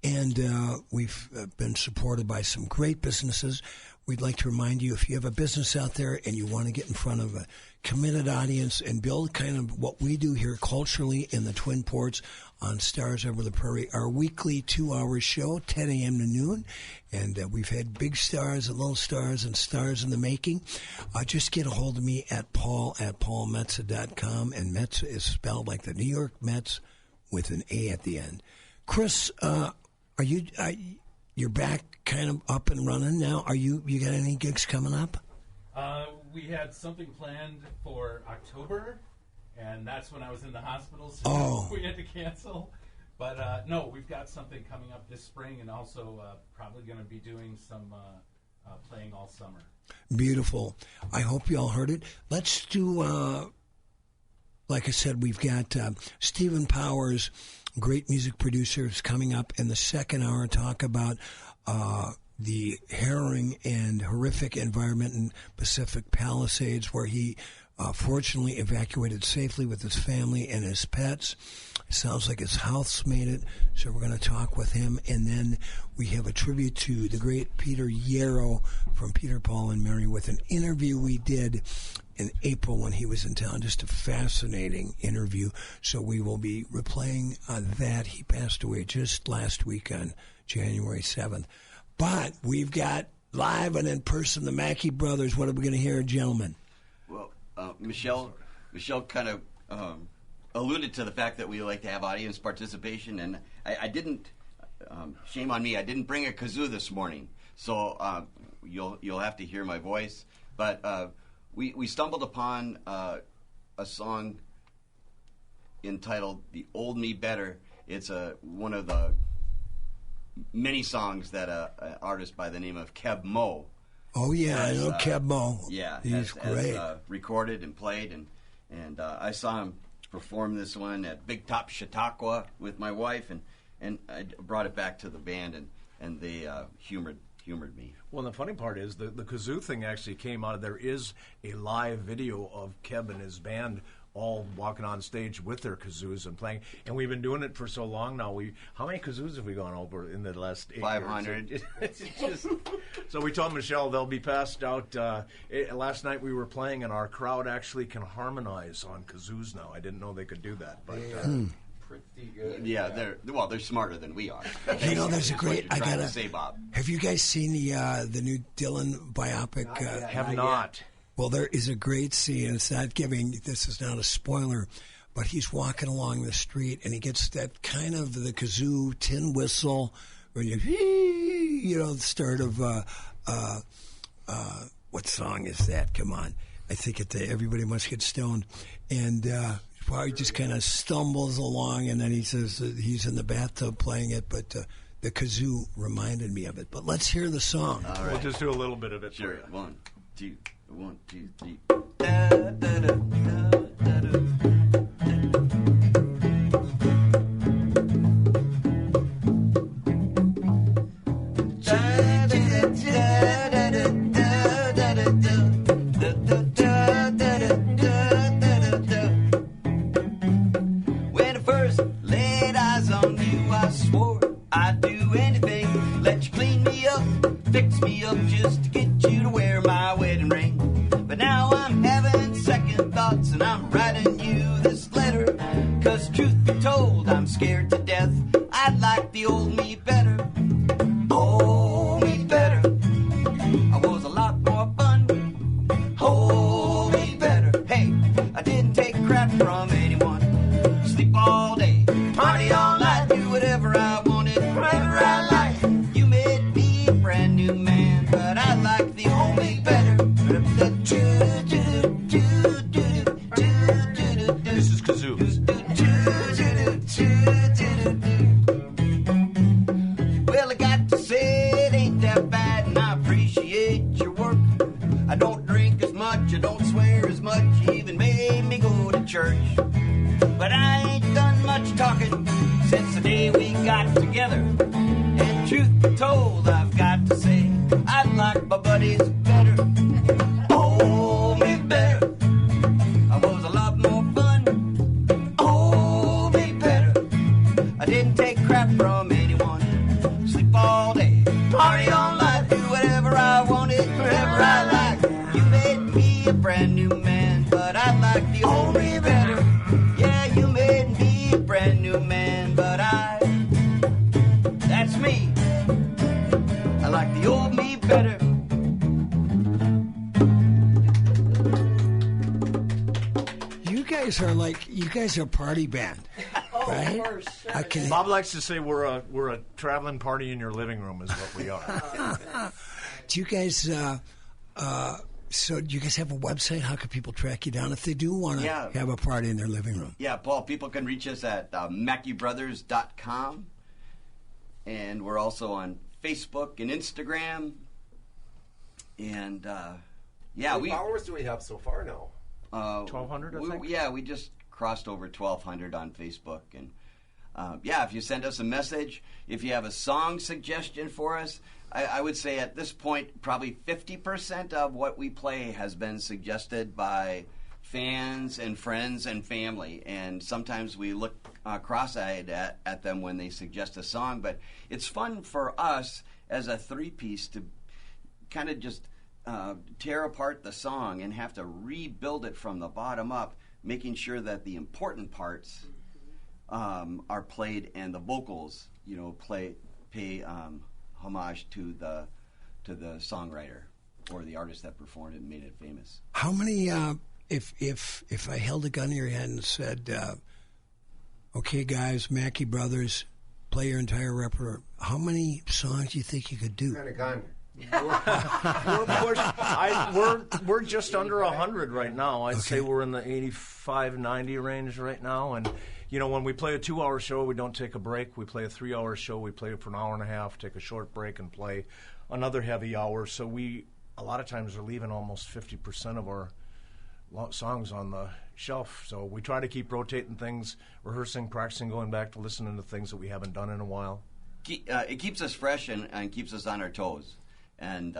C: And we've been supported by some great businesses. We'd like to remind you, if you have a business out there and you want to get in front of a committed audience and build kind of what we do here culturally in the Twin Ports on Stars Over the Prairie, our weekly 2-hour show, 10 a.m. to noon. And we've had big stars and little stars and stars in the making. Just get a hold of me at paulmetsa.com. And Metsa is spelled like the New York Mets with an A at the end. Chris, you're back kind of up and running now. You got any gigs coming up?
D: We had something planned for October, and that's when I was in the hospital, so we had to cancel. But no, we've got something coming up this spring, and also probably going to be doing some playing all summer.
C: Beautiful. I hope you all heard it. Let's do, like I said, we've got Stephen Powers, great music producer, is coming up in the second hour to talk about the harrowing and horrific environment in Pacific Palisades, where he fortunately evacuated safely with his family and his pets. It sounds like his house made it, so we're going to talk with him. And then we have a tribute to the great Peter Yarrow from Peter, Paul, and Mary with an interview we did in April when he was in town. Just a fascinating interview. So we will be replaying that. He passed away just last week on January 7th. But we've got live and in person the Mackey Brothers. What are we going to hear, gentlemen?
F: Well, Michelle kind of alluded to the fact that we like to have audience participation, and I didn't. Shame on me, I didn't bring a kazoo this morning, so you'll have to hear my voice. But we stumbled upon a song entitled "The Old Me Better." It's one of the many songs that an artist by the name of Keb Mo.
C: Oh yeah, I know Keb Mo.
F: Yeah,
C: he's great.
F: Recorded and played, and I saw him perform this one at Big Top Chautauqua with my wife, and I brought it back to the band, and they humored me.
G: Well, the funny part is the kazoo thing actually came out of, there is a live video of Keb and his band all walking on stage with their kazoos and playing. And we've been doing it for so long now. How many kazoos have we gone over in the last 8
F: 500.
G: years? It's just, so we told Michelle they'll be passed out. Last night we were playing, and our crowd actually can harmonize on kazoos now. I didn't know they could do that. But
L: pretty good.
F: Yeah, they're smarter than we are.
C: You know, there's a great. I gotta
F: say, Bob.
C: Have you guys seen the new Dylan biopic?
G: Have not.
C: Well, there is a great scene. It's not giving. This is not a spoiler, but he's walking along the street and he gets that kind of the kazoo tin whistle, when you know, the start of what song is that? Come on, I think Everybody Must Get Stoned, and. Well, he just kind of stumbles along, and then he says that he's in the bathtub playing it, but the kazoo reminded me of it. But let's hear the song.
F: All right.
G: We'll just do a little bit of it.
F: Sure. 1, 2, 1, 2, 3.
B: I'd do anything, let you clean me up, fix me up just to get you to wear my wedding ring. But now I'm having second thoughts and I'm writing you this letter, 'cause truth be told, I'm scared to death. I'd like the old me better. Oh, me better. I was a lot more fun. Oh, me better. Hey, I didn't take crap from anyone. Sleep all day, party all night, do whatever I wanted, whatever I like. You made me a brand new man, but I like the old me better.
G: This is kazoos.
B: Well, I got to say it ain't that bad, and I appreciate your work. I don't drink as much, I don't swear as much, you even made me go to church. But I ain't done much talking since the day we got together. And truth be told, I've got to say, I like my buddies better. Oh, me better. I was a lot more fun. Oh, me better. I didn't take crap from anyone. Sleep all day, party all night, do whatever I wanted, whatever I like. You made me a brand new man, but I like the old me better. Yeah, you made me a brand new man, but that's me. I like the old me better.
C: You guys are a party band, right?
E: Sure.
G: Bob likes to say we're a traveling party in your living room is what we are.
C: Do you guys? So do you guys have a website? How can people track you down if they do want to have a party in their living room?
F: Yeah, Paul, people can reach us at MackeyBrothers.com. And we're also on Facebook and Instagram. And,
L: How many followers do we have so far now?
G: 1,200, I think?
F: Yeah, we just crossed over 1,200 on Facebook. And, if you send us a message, if you have a song suggestion for us, I would say at this point probably 50% of what we play has been suggested by fans and friends and family. And sometimes we look cross-eyed at them when they suggest a song. But it's fun for us as a three-piece to kind of just tear apart the song and have to rebuild it from the bottom up, making sure that the important parts are played and the vocals, pay homage to the songwriter or the artist that performed it and made it famous.
C: How many? If I held a gun to your head and said, "Okay, guys, Mackey Brothers, play your entire repertoire," how many songs do you think you could do?
L: What kind of gun?
G: We're just under 100 right now. I'd say we're in the 85, 90 range right now. And, when we play a 2-hour show, we don't take a break. We play a 3-hour show. We play it for an hour and a half, take a short break, and play another heavy hour. So we, a lot of times, are leaving almost 50% of our songs on the shelf. So we try to keep rotating things, rehearsing, practicing, going back to listening to things that we haven't done in a while.
F: It keeps us fresh and keeps us on our toes. and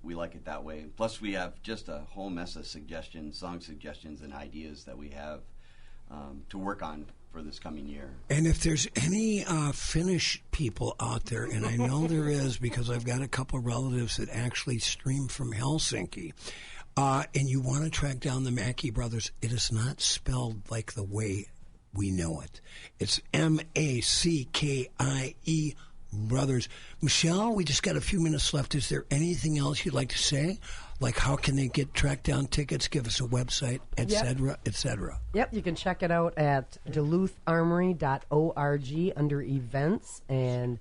F: we like it that way. Plus, we have just a whole mess of suggestions, song suggestions, and ideas that we have to work on for this coming year.
C: And if there's any Finnish people out there, and I know there is because I've got a couple of relatives that actually stream from Helsinki, and you want to track down the Mackey Brothers, it is not spelled like the way we know it. It's M-A-C-K-I-E Brothers. Michelle, we just got a few minutes left. Is there anything else you'd like to say? Like how can they get track down tickets, give us a website, et cetera, et cetera?
E: Yep, you can check it out at DuluthArmory.org under events, and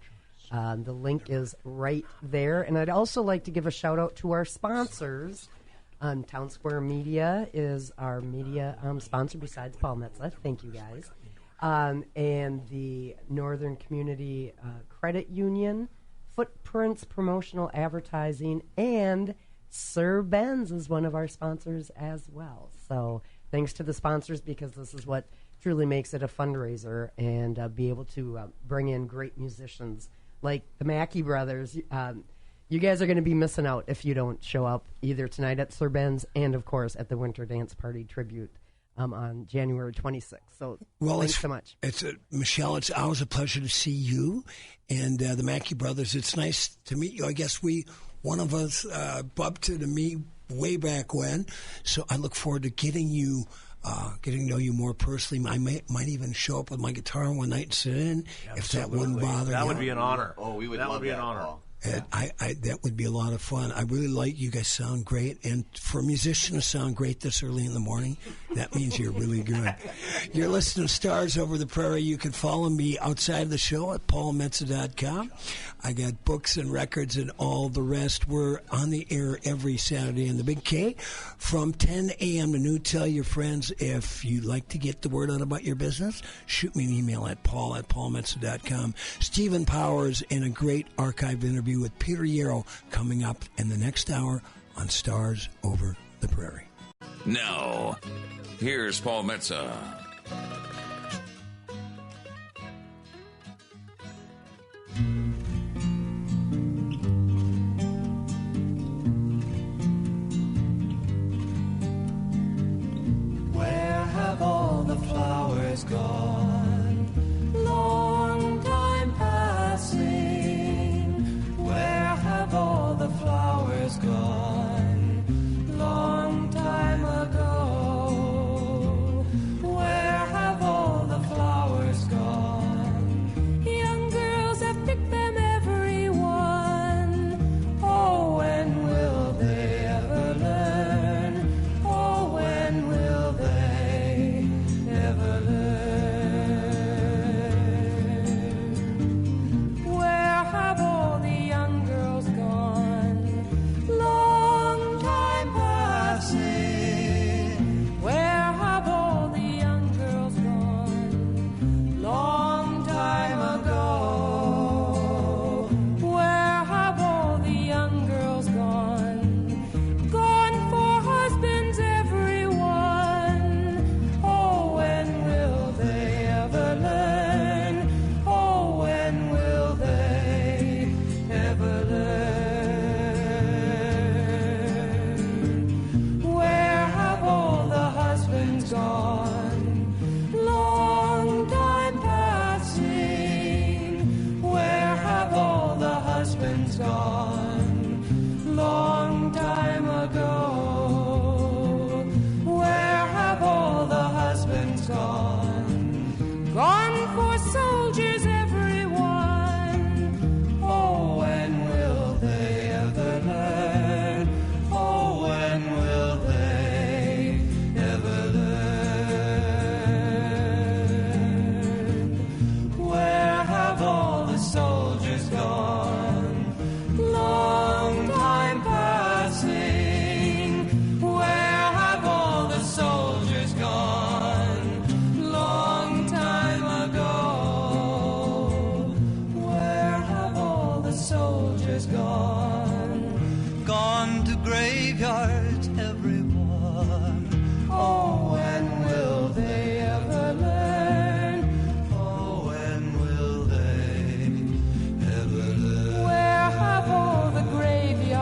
E: the link is right there. And I'd also like to give a shout-out to our sponsors. Town Square Media is our media sponsor besides Paul Metsa. Thank you, guys. And the Northern Community Credit Union, Footprints Promotional Advertising, and Sir Ben's is one of our sponsors as well. So thanks to the sponsors, because this is what truly makes it a fundraiser, and be able to bring in great musicians like the Mackey Brothers. You guys are going to be missing out if you don't show up either tonight at Sir Ben's and, of course, at the Winter Dance Party Tribute on January 26th. So thanks so much.
C: Michelle, it's always a pleasure to see you and the Mackey Brothers. It's nice to meet you. I guess one of us bumped into me way back when, so I look forward to getting to know you more personally. I might even show up with my guitar one night and sit in.
G: Absolutely.
C: If that wouldn't bother you.
G: That would be an honor.
F: Oh, we would
G: that
F: love
G: would be
F: that,
G: an honor.
F: Paul.
C: That would be a lot of fun. I really like you guys. Sound great, and for a musician to sound great this early in the morning, that means you're really good. You're listening to Stars Over the Prairie. You can follow me outside of the show at paulmetsa.com. I got books and records and all the rest. We're on the air every Saturday in the Big K from 10 a.m. to noon. Tell your friends if you'd like to get the word out about your business. Shoot me an email at paul@paulmetsa.com. Stephen Powers in a great archive interview with Peter Yarrow coming up in the next hour on Stars Over the Prairie.
A: Now, here's Paul Metsa.
M: Where have all the flowers gone? Long time passing. Where have all the flowers gone? Long time ago. Where have all the flowers gone? Young girls have picked them, every one. Oh, when will they ever learn? Oh, when will they ever learn? Where have all the young girls gone? Long time passing. Where have all the young girls gone? Long time ago. Where have all the young girls gone? Gone for husbands, everyone. Oh, when will they ever learn? Oh, when will they ever learn? Where have all the husbands gone? Long time passing. Where have all the husbands gone? Long time ago. Where have all the husbands gone? Gone for soldiers, everyone. Oh, when will they ever learn? Oh, when will they ever learn? Where have all the soldiers gone? Long time passing. Where have all the soldiers gone? Long time ago. Where have all the soldiers gone? Gone to graveyards, everyone. Oh, when will they ever learn? Oh, when will they ever learn? Where have all the graveyards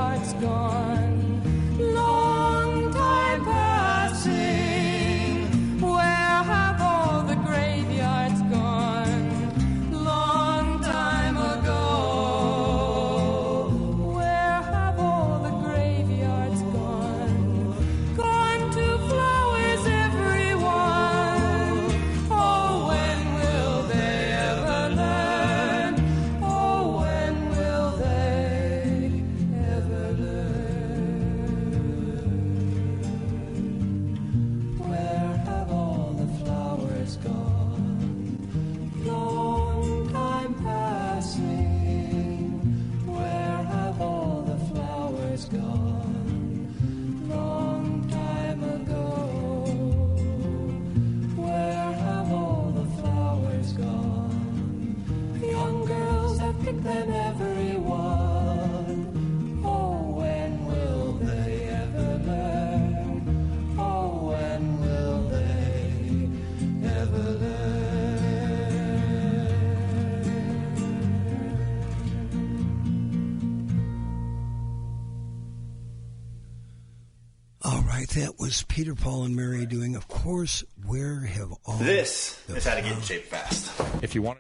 C: All right, that was Peter, Paul, and Mary doing, of course, Where Have All
N: This is how to get in shape fast. If you want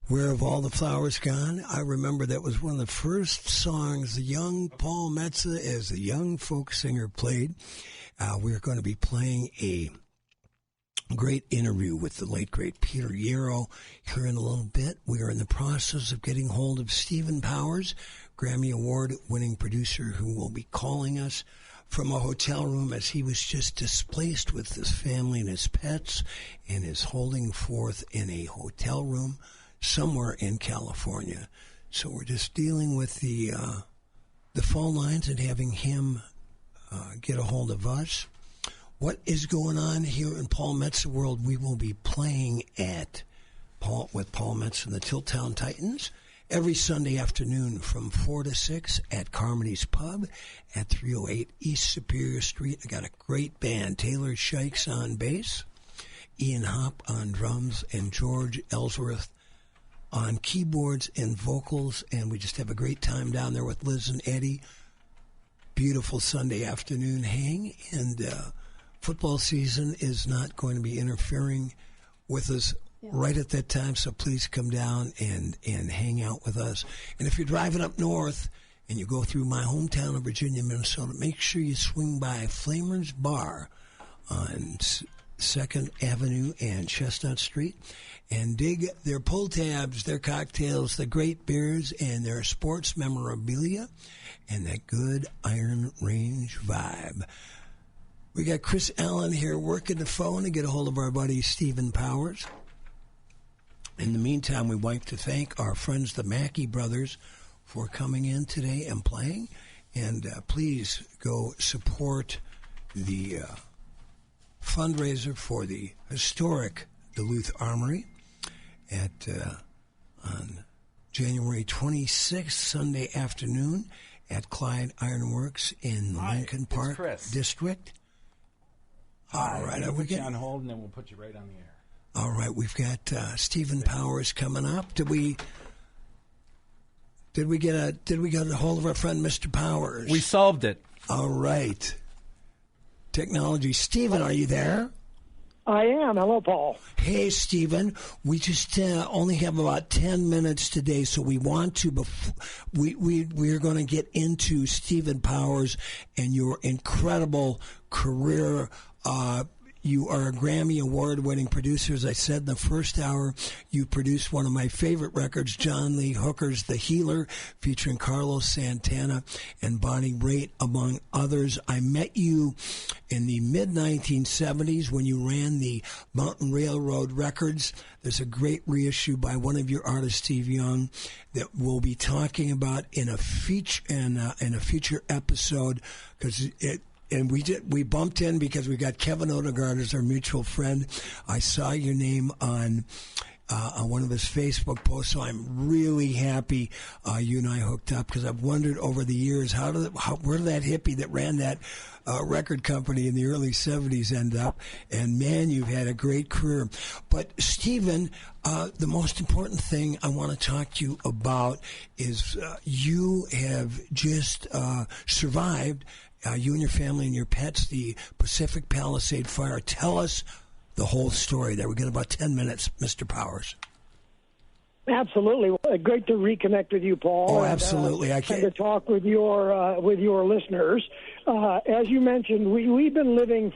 C: Where Have All the Flowers Gone? I remember that was one of the first songs the young Paul Metsa, as a young folk singer, played. We're going to be playing a great interview with the late, great Peter Yarrow here in a little bit. We are in the process of getting hold of Stephen Powers, Grammy Award-winning producer, who will be calling us from a hotel room as he was just displaced with his family and his pets and is holding forth in a hotel room somewhere in California. So we're just dealing with the phone lines and having him get a hold of us. What is going on here in Paul Metsa World? We will be playing with Paul Metsa and the Tiltown Titans every Sunday afternoon from 4 to 6 at Carmody's Pub at 308 East Superior Street. I got a great band, Taylor Shikes on bass, Ian Hopp on drums, and George Ellsworth on keyboards and vocals, and we just have a great time down there with Liz and Eddie. Beautiful Sunday afternoon hang, and football season is not going to be interfering with us right at that time, so please come down and hang out with us. And if you're driving up north and you go through my hometown of Virginia, Minnesota, make sure you swing by Flamer's Bar on 2nd Avenue and Chestnut Street and dig their pull tabs, their cocktails, the great beers, and their sports memorabilia and that good Iron Range vibe. We got Chris Allen here working the phone to get a hold of our buddy Stephen Powers. In the meantime, we'd like to thank our friends, the Mackey Brothers, for coming in today and playing. And please go support the fundraiser for the historic Duluth Armory on January 26th, Sunday afternoon, at Clyde Ironworks in Lincoln Park District. All right,
D: we'll put you on hold, and then we'll put you right on the air.
C: All right, we've got Stephen Powers coming up. Did we get a hold of our friend Mr. Powers?
O: We solved it.
C: All right. Technology. Stephen, are you there?
P: I am. Hello, Paul.
C: Hey, Stephen. We just only have about 10 minutes today, so we want to. We're going to get into Stephen Powers and your incredible career. You are a Grammy Award-winning producer. As I said in the first hour, you produced one of my favorite records, John Lee Hooker's The Healer, featuring Carlos Santana and Bonnie Raitt, among others. I met you in the mid-1970s when you ran the Mountain Railroad Records. There's a great reissue by one of your artists, Steve Young, that we'll be talking about in a future episode, because and we bumped in because we got Kevin Odegaard as our mutual friend. I saw your name on one of his Facebook posts, so I'm really happy you and I hooked up, because I've wondered over the years where did that hippie that ran that record company in the early 70s end up? And man, you've had a great career. But Stephen, the most important thing I want to talk to you about is you have just survived. You and your family and your pets, the Pacific Palisade fire. Tell us the whole story there. We've got about 10 minutes, Mr. Powers.
P: Absolutely. Well, great to reconnect with you, Paul.
C: Oh, absolutely. I can't.
P: And to talk with your listeners. As you mentioned, we've been living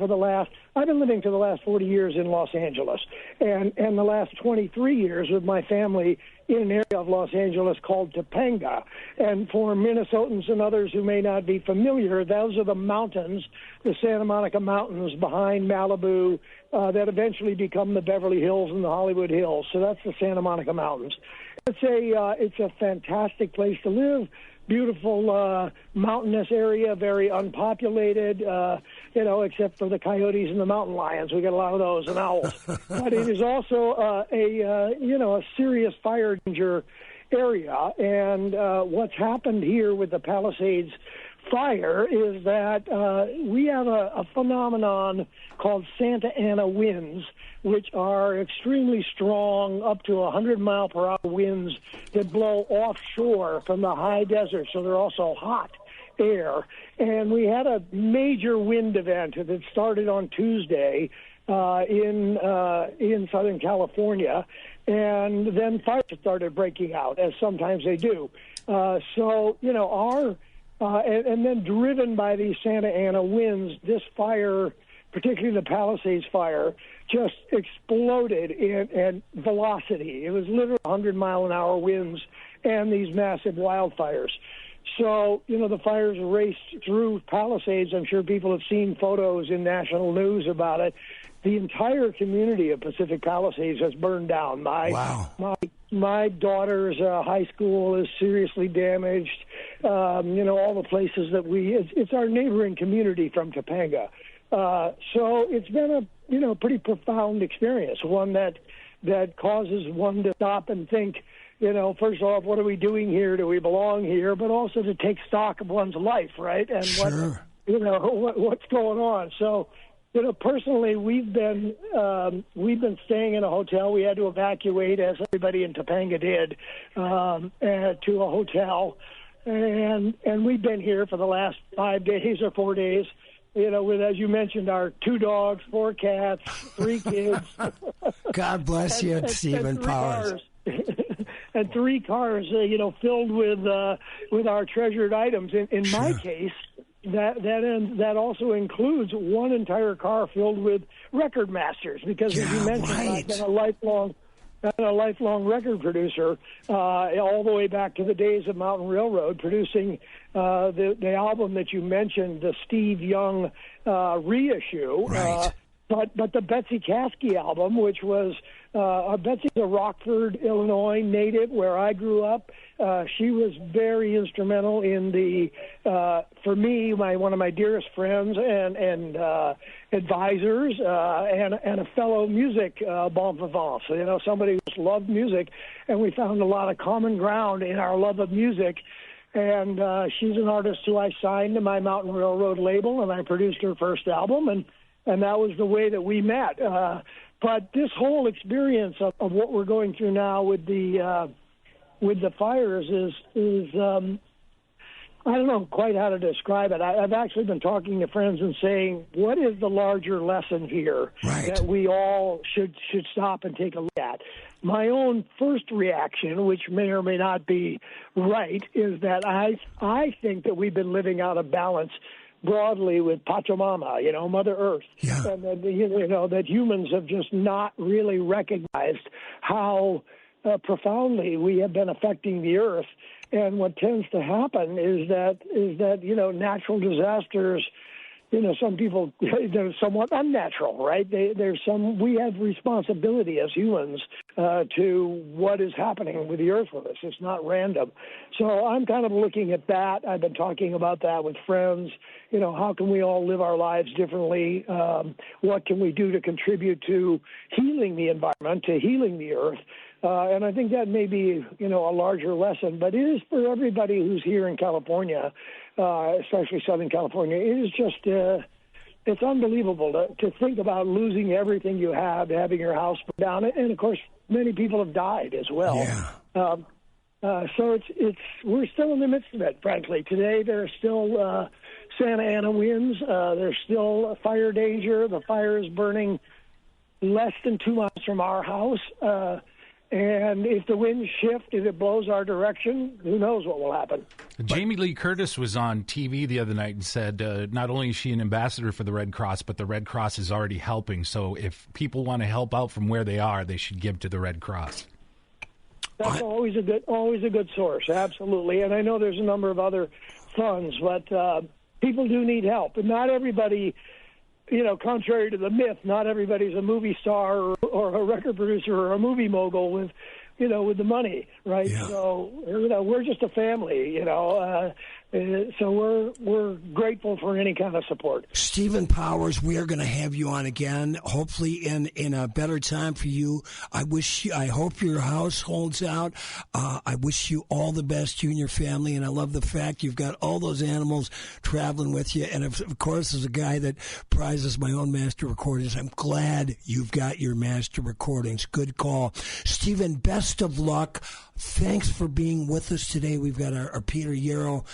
P: I've been living for the last 40 years in Los Angeles, and the last 23 years with my family in an area of Los Angeles called Topanga. And for Minnesotans and others who may not be familiar, those are the mountains, the Santa Monica Mountains behind Malibu, that eventually become the Beverly Hills and the Hollywood Hills. So that's the Santa Monica Mountains. It's a fantastic place to live. Beautiful mountainous area, very unpopulated, except for the coyotes and the mountain lions. We got a lot of those, and owls. But it is also a serious fire danger area. And what's happened here with the Palisades fire is that we have a phenomenon called Santa Ana winds, which are extremely strong, up to 100-mile-per-hour winds that blow offshore from the high desert, so they're also hot. air. And we had a major wind event that started on Tuesday in Southern California, and then fires started breaking out, as sometimes they do. So, you know, and then driven by these Santa Ana winds, this fire, particularly the Palisades fire, just exploded in velocity. It was literally 100-mile-an-hour winds and these massive wildfires. So, you know, the fires raced through Palisades. I'm sure people have seen photos in national news about it. The entire community of Pacific Palisades has burned down. My daughter's high school is seriously damaged. You know, all the places that it's our neighboring community from Topanga. So it's been a, pretty profound experience, one that causes one to stop and think, you know, first off, what are we doing here? Do we belong here? But also to take stock of one's life, right? And what's going on. So, you know, personally, we've been staying in a hotel. We had to evacuate, as everybody in Topanga did, to a hotel, and we've been here for the last 5 days or 4 days. You know, with, as you mentioned, our 2 dogs, 4 cats, 3 kids.
C: God bless you, Stephen Powers.
P: And 3 cars, filled with our treasured items. In my case, that also includes 1 entire car filled with record masters, because as you mentioned, I've been a lifelong record producer, all the way back to the days of Mountain Railroad, producing the album that you mentioned, the Steve Young reissue.
C: Right.
P: But the Betsy Caskey album, which was Betsy's a Rockford, Illinois native, where I grew up. She was very instrumental in for me, one of my dearest friends and advisors, and a fellow music bon vivant. So, you know, somebody who just loved music, and we found a lot of common ground in our love of music. And she's an artist who I signed to my Mountain Railroad label, and I produced her first album, and that was the way that we met. But this whole experience of what we're going through now with the fires is I don't know quite how to describe it. I've actually been talking to friends and saying, what is the larger lesson here that we all should stop and take a look at? My own first reaction, which may or may not be right, is that I think that we've been living out of balance broadly with Pachamama, you know, Mother Earth, and that humans have just not really recognized how profoundly we have been affecting the Earth. And what tends to happen is that natural disasters, some people, they're somewhat unnatural, right? We have responsibility as humans to what is happening with the Earth with us. It's not random. So I'm kind of looking at that. I've been talking about that with friends. How can we all live our lives differently? What can we do to contribute to healing the environment, to healing the Earth? And I think that may be, a larger lesson, but it is for everybody who's here in California, especially Southern California. It is just, it's unbelievable to think about losing everything you have, having your house burned down, and of course, many people have died as well.
C: Yeah.
P: So we're still in the midst of it, frankly. Today there are still Santa Ana winds. There's still fire danger. The fire is burning less than 2 miles from our house. And if the winds shift, if it blows our direction, who knows what will happen.
D: Jamie Lee Curtis was on TV the other night and said not only is she an ambassador for the Red Cross, but the Red Cross is already helping. So if people want to help out from where they are, they should give to the Red Cross.
P: That's always a good source, absolutely. And I know there's a number of other funds, but people do need help. And not everybody, contrary to the myth, not everybody's a movie star or a record producer or a movie mogul with the money, right?
C: Yeah.
P: So, we're just a family, so we're grateful for any kind of support.
C: Stephen Powers, we are going to have you on again, hopefully in a better time for you. I hope your house holds out. I wish you all the best, you and your family, and I love the fact you've got all those animals traveling with you. And of course, as a guy that prizes my own master recordings, I'm glad you've got your master recordings. Good call. Stephen, best best of luck. Thanks for being with us today. We've got our Peter Yarrow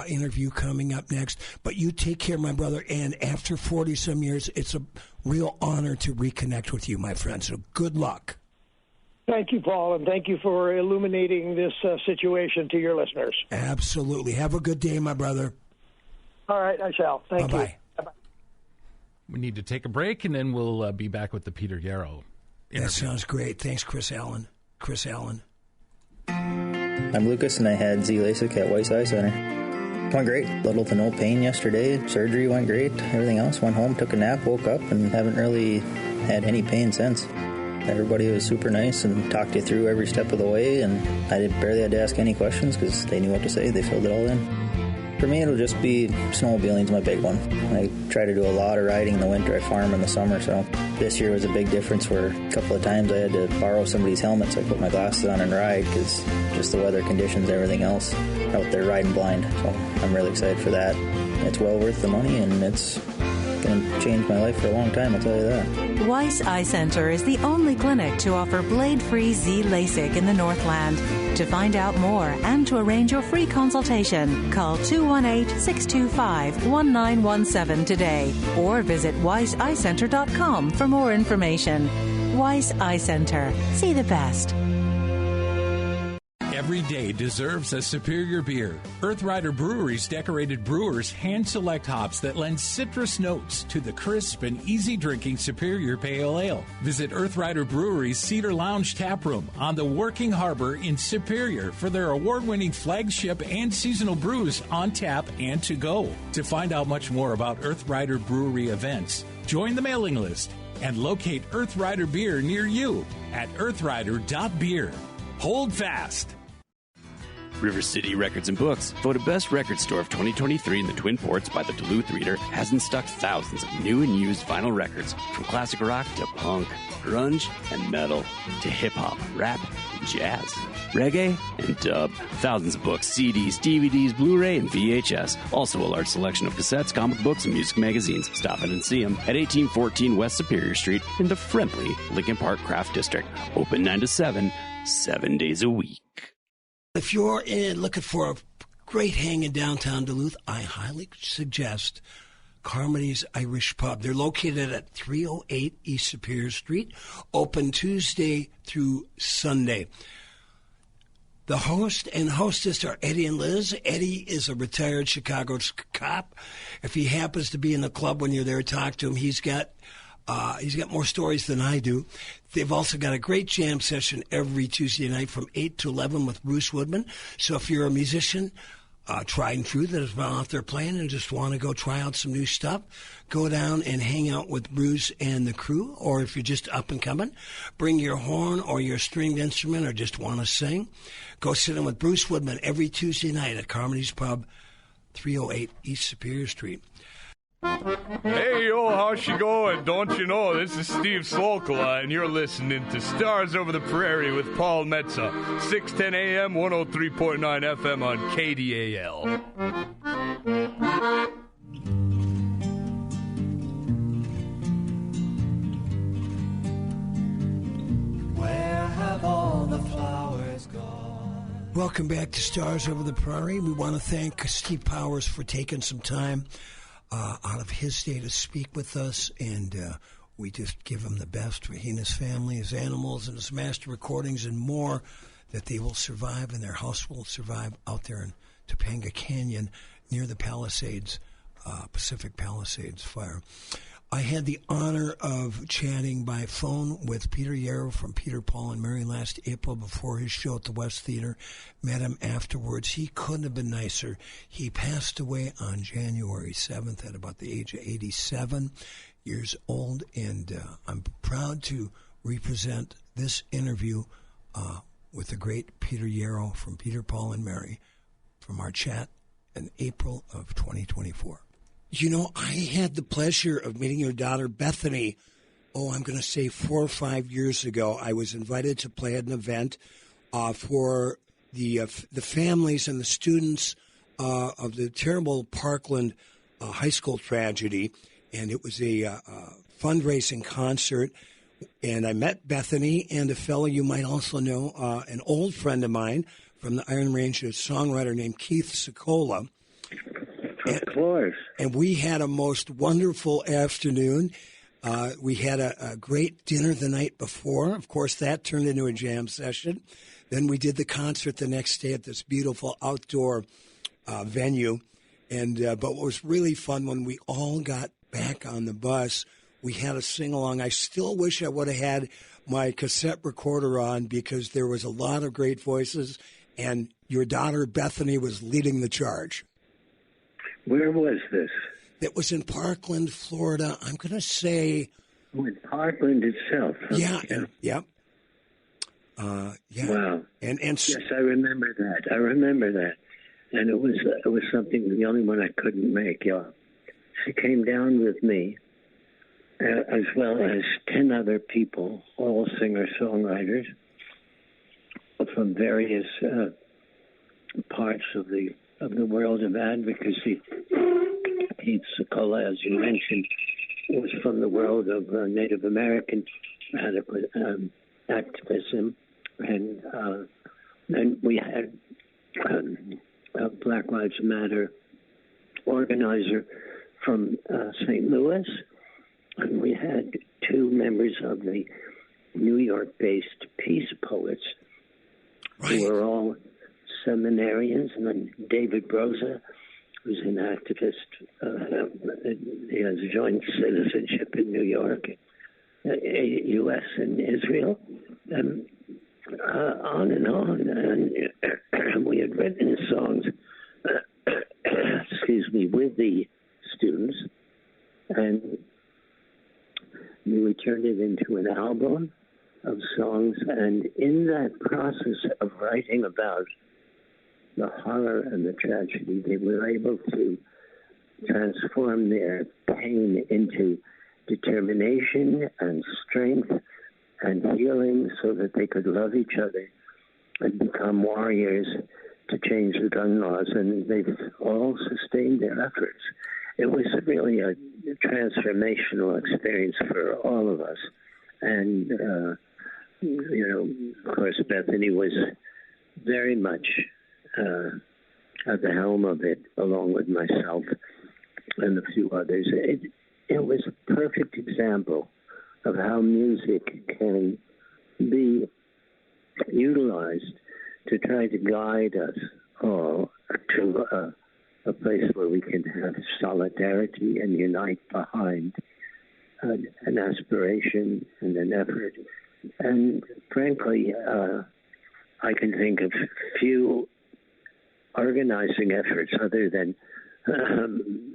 C: interview coming up next. But you take care, my brother. And after 40-some years, it's a real honor to reconnect with you, my friend. So good luck.
P: Thank you, Paul, and thank you for illuminating this situation to your listeners.
C: Absolutely. Have a good day, my brother.
P: All right, I shall. Thank you.
C: Bye-bye.
D: We need to take a break, and then we'll be back with the Peter Yarrow interview.
C: That sounds great. Thanks, Chris Allen.
O: I'm Lucas, and I had Z LASIK at Weiss Eye Center. Went great. Little to no pain yesterday. Surgery went great. Everything else went home, took a nap, woke up, and haven't really had any pain since. Everybody was super nice and talked you through every step of the way, and I barely had to ask any questions because they knew what to say. They filled it all in. For me, it'll just be snowmobiling's my big one. I try to do a lot of riding in the winter. I farm in the summer, so this year was a big difference where a couple of times I had to borrow somebody's helmet, so I put my glasses on and ride because just the weather conditions, everything else, out there riding blind. So I'm really excited for that. It's well worth the money, and it's going to change my life for a long time, I'll tell you that.
Q: Weiss Eye Center is the only clinic to offer blade-free Z LASIK in the Northland. To find out more and to arrange your free consultation, call 218-625-1917 today or visit weisseyecenter.com for more information. Weiss Eye Center. See the best.
R: Every day deserves a superior beer. Earth Rider Brewery's decorated brewers hand-select hops that lend citrus notes to the crisp and easy-drinking Superior Pale Ale. Visit Earth Rider Brewery's Cedar Lounge Tap Room on the Working Harbor in Superior for their award-winning flagship and seasonal brews on tap and to go. To find out much more about Earth Rider Brewery events, join the mailing list and locate Earth Rider Beer near you at earthrider.beer. Hold fast.
K: River City Records and Books, voted Best Record Store of 2023 in the Twin Ports by the Duluth Reader, has in stock thousands of new and used vinyl records from classic rock to punk, grunge, and metal to hip-hop, rap, and jazz, reggae, and dub. Thousands of books, CDs, DVDs, Blu-ray, and VHS. Also a large selection of cassettes, comic books, and music magazines. Stop in and see them at 1814 West Superior Street in the friendly Lincoln Park Craft District. Open 9 to 7, 7 days a week.
C: If you're looking for a great hang in downtown Duluth, I highly suggest Carmody's Irish Pub. They're located at 308 East Superior Street, open Tuesday through Sunday. The host and hostess are Eddie and Liz. Eddie is a retired Chicago cop. If he happens to be in the club when you're there, talk to him. He's got more stories than I do. They've also got a great jam session every Tuesday night from 8 to 11 with Bruce Woodman. So if you're a musician, tried and true, that has been out there playing and just want to go try out some new stuff, go down and hang out with Bruce and the crew. Or if you're just up and coming, bring your horn or your stringed instrument or just want to sing. Go sit in with Bruce Woodman every Tuesday night at Carmody's Pub, 308 East Superior Street.
S: Hey, yo, how's she going? Don't you know, this is Steve Solkola, and you're listening to Stars Over the Prairie with Paul Metsa, 610 AM, 103.9 FM on KDAL.
M: Where have all the flowers gone?
C: Welcome back to Stars Over the Prairie. We want to thank Steve Powers for taking some time out of his day to speak with us, and we just give him the best for he and his family, his animals, and his master recordings and more, that they will survive and their house will survive out there in Topanga Canyon near the Palisades, Pacific Palisades fire. I had the honor of chatting by phone with Peter Yarrow from Peter, Paul, and Mary last April before his show at the West Theater. Met him afterwards. He couldn't have been nicer. He passed away on January 7th at about the age of 87 years old, and I'm proud to represent this interview with the great Peter Yarrow from Peter, Paul, and Mary from our chat in April of 2024. You know, I had the pleasure of meeting your daughter, Bethany, I'm going to say 4 or 5 years ago. I was invited to play at an event for the families and the students of the terrible Parkland high school tragedy, and it was a fundraising concert And I met Bethany and a fellow you might also know, an old friend of mine from the Iron Range, a songwriter named Keith Sokola.
T: Of course.
C: And we had a most wonderful afternoon. We had a great dinner the night before. Of course, that turned into a jam session. Then we did the concert the next day at this beautiful outdoor venue. And but what was really fun, when we all got back on the bus, we had a sing-along. I still wish I would have had my cassette recorder on, because there was a lot of great voices, and your daughter Bethany was leading the charge.
T: Where was this?
C: It was in Parkland, Florida. I'm going to say...
T: Oh, in Parkland itself.
C: Yeah.
T: Yeah.
C: Yeah.
T: Wow.
C: And
T: yes, I remember that. And it was something, the only one I couldn't make. Yeah. She came down with me, as well as 10 other people, all singer-songwriters from various parts of the world of advocacy. Keith Sokola, as you mentioned, was from the world of Native American activism, and then we had a Black Lives Matter organizer from St. Louis, and we had 2 members of the New York-based Peace Poets, who were all seminarians, and then David Broza, who's an activist. He has joint citizenship in New York, U.S. and Israel, and on and on. And we had written songs, with the students, and we turned it into an album of songs. And in that process of writing about the horror and the tragedy, they were able to transform their pain into determination and strength and healing, so that they could love each other and become warriors to change the gun laws. And they've all sustained their efforts. It was really a transformational experience for all of us. And, of course, Bethany was very much at the helm of it, along with myself and a few others. It was a perfect example of how music can be utilized to try to guide us all to a place where we can have solidarity and unite behind an aspiration and an effort. And frankly, I can think of few organizing efforts other than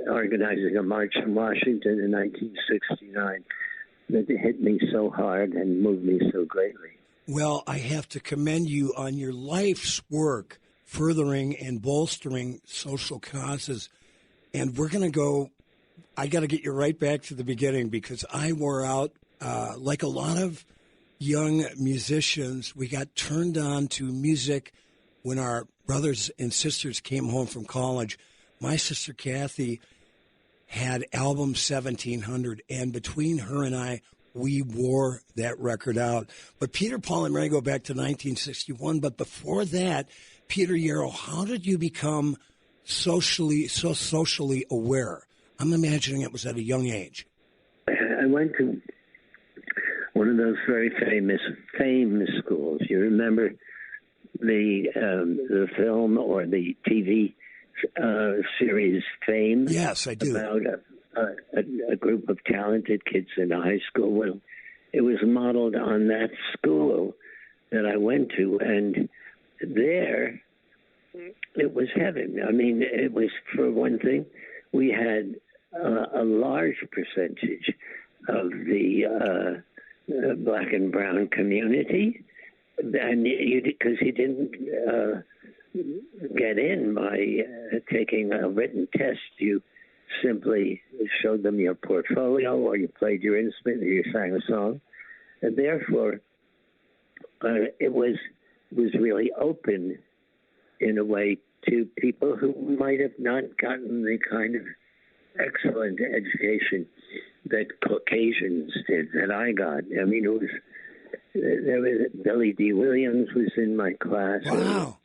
T: organizing a march in Washington in 1969 that hit me so hard and moved me so greatly.
C: Well, I have to commend you on your life's work furthering and bolstering social causes. And we're going to go, I got to get you right back to the beginning, because I wore out, like a lot of young musicians, we got turned on to music when our brothers and sisters came home from college. My sister Kathy had album 1700, and between her and I, we wore that record out. But Peter, Paul, and Mary go back to 1961. But before that, Peter Yarrow, how did you become so socially aware? I'm imagining it was at a young age.
T: I went to one of those very famous schools. You remember the film or the TV series Fame?
C: Yes, I do.
T: About a group of talented kids in a high school. Well, it was modeled on that school that I went to, and there it was heaven. I mean, it was, for one thing, we had a large percentage of the black and brown community, and because you didn't get in by taking a written test, you simply showed them your portfolio, or you played your instrument, or you sang a song, and therefore it was really open in a way to people who might have not gotten the kind of excellent education that Caucasians did that I got. I mean, there was Billy D. Williams was in my class.
C: Wow.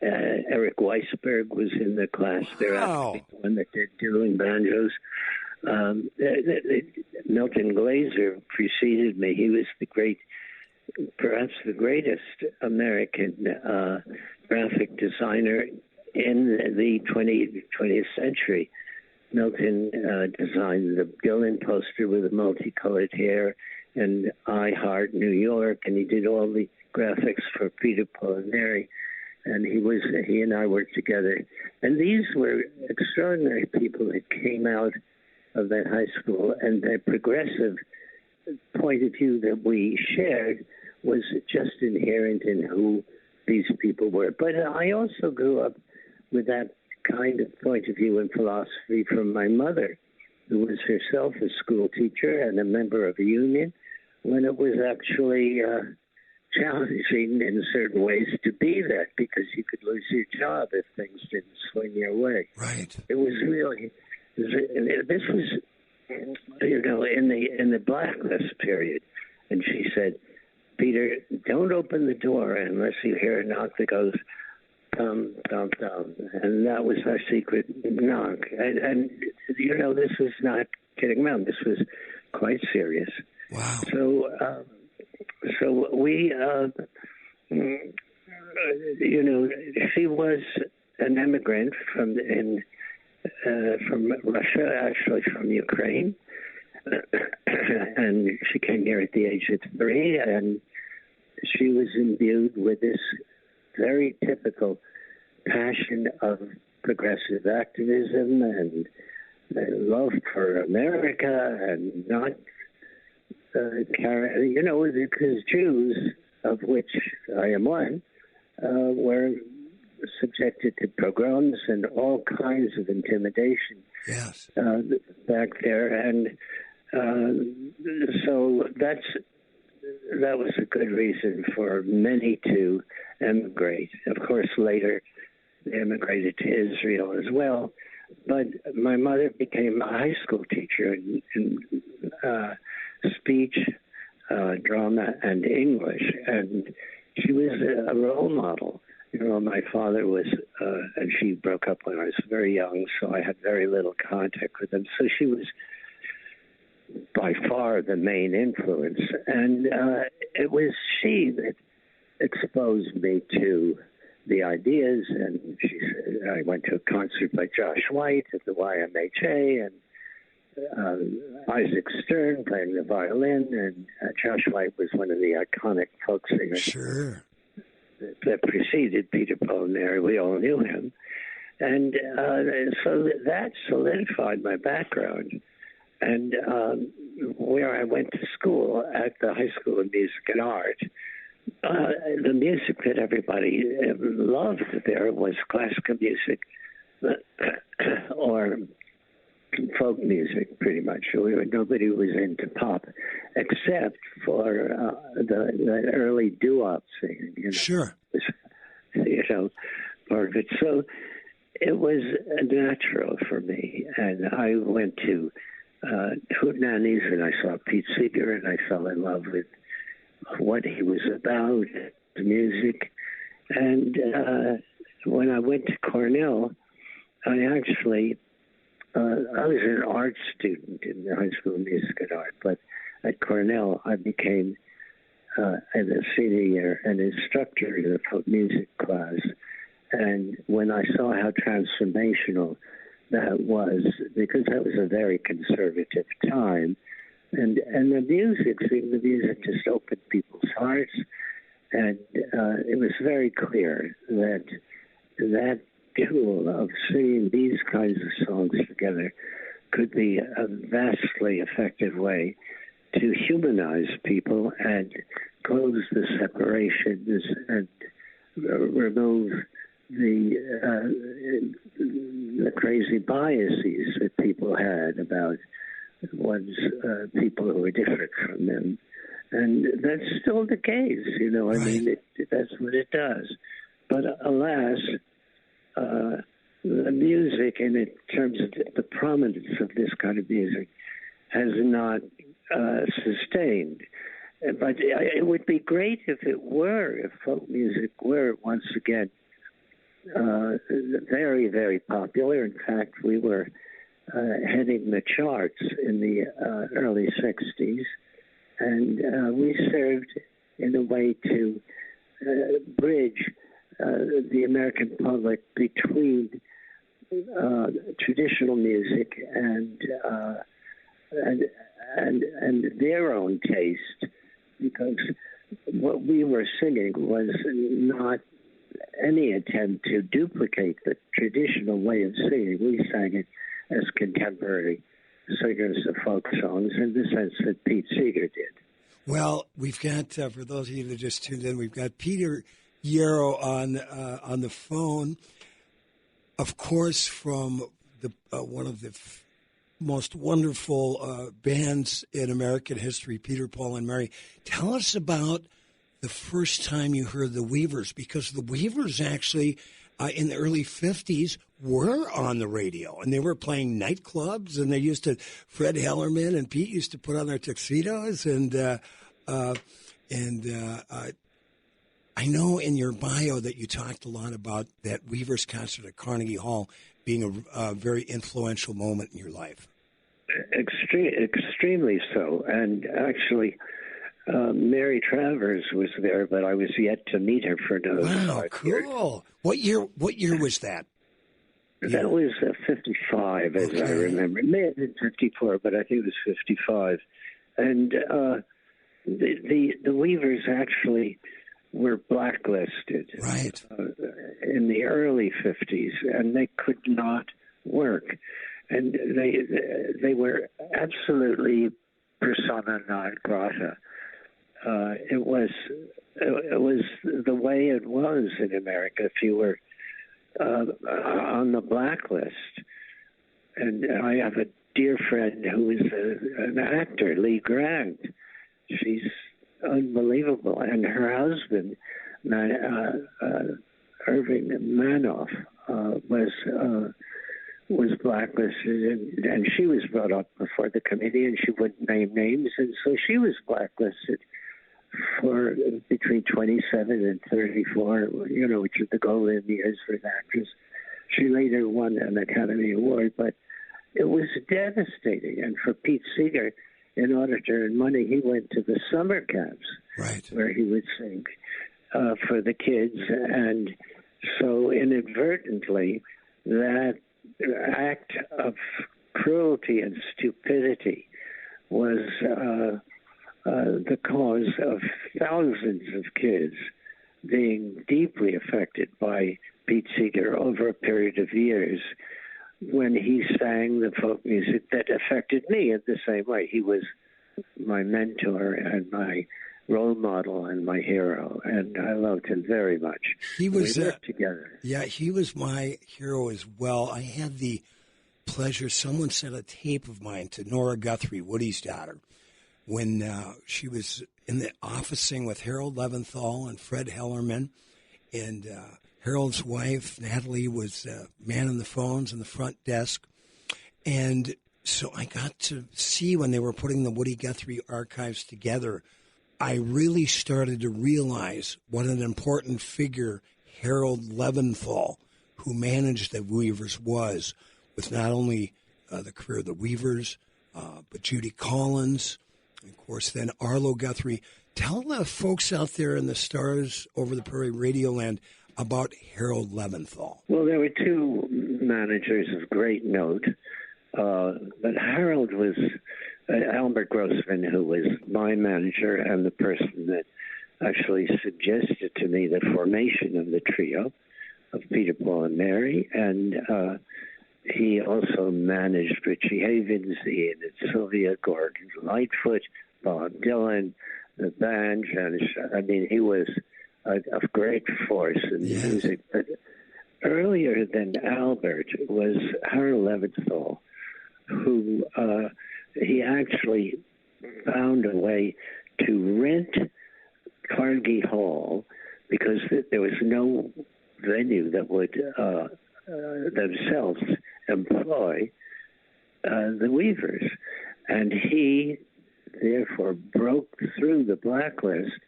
T: Eric Weisberg was in the class. They're actually the one that did dueling banjos. Milton Glaser preceded me. He was perhaps the greatest American graphic designer in the 20th century. Milton designed the Dylan poster with the multicolored hair and I Heart New York, and he did all the graphics for Peter, Paul, and Mary. And he and I worked together. And these were extraordinary people that came out of that high school, and the progressive point of view that we shared was just inherent in who these people were. But I also grew up with that kind of point of view and philosophy from my mother, who was herself a school teacher and a member of a union, when it was actually challenging in certain ways to be that, because you could lose your job if things didn't swing your way.
C: Right.
T: It was really, this was, in the blacklist period. And she said, Peter, don't open the door unless you hear a knock that goes, thump, thump, thump. And that was our secret knock. And this was not kidding around. This was quite serious.
C: Wow.
T: So we, she was an immigrant from Russia, actually from Ukraine, and she came here at the age of 3, and she was imbued with this very typical passion of progressive activism and love for America, and not because Jews, of which I am one, were subjected to pogroms and all kinds of intimidation.
C: Yes.
T: Back there, and so that was a good reason for many to emigrate. Of course, later they emigrated to Israel as well. But my mother became a high school teacher in speech, drama, and English, and she was a role model. My father was, and she broke up when I was very young, so I had very little contact with him. So she was by far the main influence. And it was she that exposed me to the ideas. And I went to a concert by Josh White at the YMHA, and Isaac Stern playing the violin. And Josh White was one of the iconic folk singers.
C: Sure.
T: That preceded Peter, Paul, and Mary. We all knew him. And so that solidified my background. And where I went to school, at the High School of Music and Art, the music that everybody loved there was classical music or folk music, pretty much. Nobody was into pop, except for the early doo-wop singing.
C: Sure.
T: Part of it. So it was natural for me, and I went to Hootenannies, and I saw Pete Seeger, and I fell in love with what he was about, the music. And when I went to Cornell, I actually I was an art student in the High School of Music and Art, but at Cornell I became, in the senior year, an instructor in the folk music class. And when I saw how transformational that was, because that was a very conservative time, and the music just opened people's hearts, and it was very clear that tool of singing these kinds of songs together could be a vastly effective way to humanize people and close the separations and remove the crazy biases that people had about one's people who were different from them. And that's still the case, I mean, that's what it does. But alas, the music, and in terms of the prominence of this kind of music, has not sustained. But it would be great if folk music were once again very, very popular. In fact, we were heading the charts in the early 60s, and we served in a way to bridge the American public between traditional music and their own taste, because what we were singing was not any attempt to duplicate the traditional way of singing. We sang it as contemporary singers of folk songs in the sense that Pete Seeger did.
C: Well, we've got, for those of you that just tuned in, we've got Peter Yarrow on the phone, of course, from the one of the most wonderful bands in American history, Peter, Paul, and Mary. Tell us about the first time you heard the Weavers, because the Weavers actually, in the early 50s, were on the radio, and they were playing nightclubs, and they used to, Fred Hellerman and Pete used to put on their tuxedos, and I know in your bio that you talked a lot about that Weavers concert at Carnegie Hall being a very influential moment in your life.
T: Extremely so. And actually, Mary Travers was there, but I was yet to meet her for another 5 years.
C: Cool. What year was that?
T: That was 55, as I remember. It may have been 54, but I think it was 55. And the Weavers actually were blacklisted in the early 50s, and they could not work. And they were absolutely persona non grata. It was the way it was in America if you were on the blacklist. And I have a dear friend who is an actor, Lee Grant. She's unbelievable. And her husband, Irving Manoff, was blacklisted, and she was brought up before the committee, and she wouldn't name names, and so she was blacklisted for between 27 and 34, which is the golden years for an actress. She later won an Academy Award, but it was devastating. And for Pete Seeger, in order to earn money, he went to the summer camps, where he would sing for the kids. And so inadvertently, that act of cruelty and stupidity was the cause of thousands of kids being deeply affected by Pete Seeger over a period of years when he sang the folk music that affected me in the same way. He was my mentor and my role model and my hero, and I loved him very much. We worked together.
C: Yeah, he was my hero as well. I had the pleasure, someone sent a tape of mine to Nora Guthrie, Woody's daughter, when she was in the officing with Harold Leventhal and Fred Hellerman, and Harold's wife, Natalie, was manning the phones in the front desk. And so I got to see when they were putting the Woody Guthrie archives together, I really started to realize what an important figure Harold Leventhal, who managed the Weavers, was, with not only the career of the Weavers, but Judy Collins, and of course then Arlo Guthrie. Tell the folks out there in the Stars Over the Prairie Radio Land about Harold Leventhal.
T: Well, there were two managers of great note, but Harold was Albert Grossman, who was my manager and the person that actually suggested to me the formation of the trio of Peter, Paul, and Mary, and he also managed Richie Havens, Ian and Sylvia, Gordon Lightfoot, Bob Dylan, the band, and I mean, he was a great force in music. But earlier than Albert was Harold Leventhal, who he actually found a way to rent Carnegie Hall because there was no venue that would themselves employ the weavers. And he, therefore, broke through the blacklist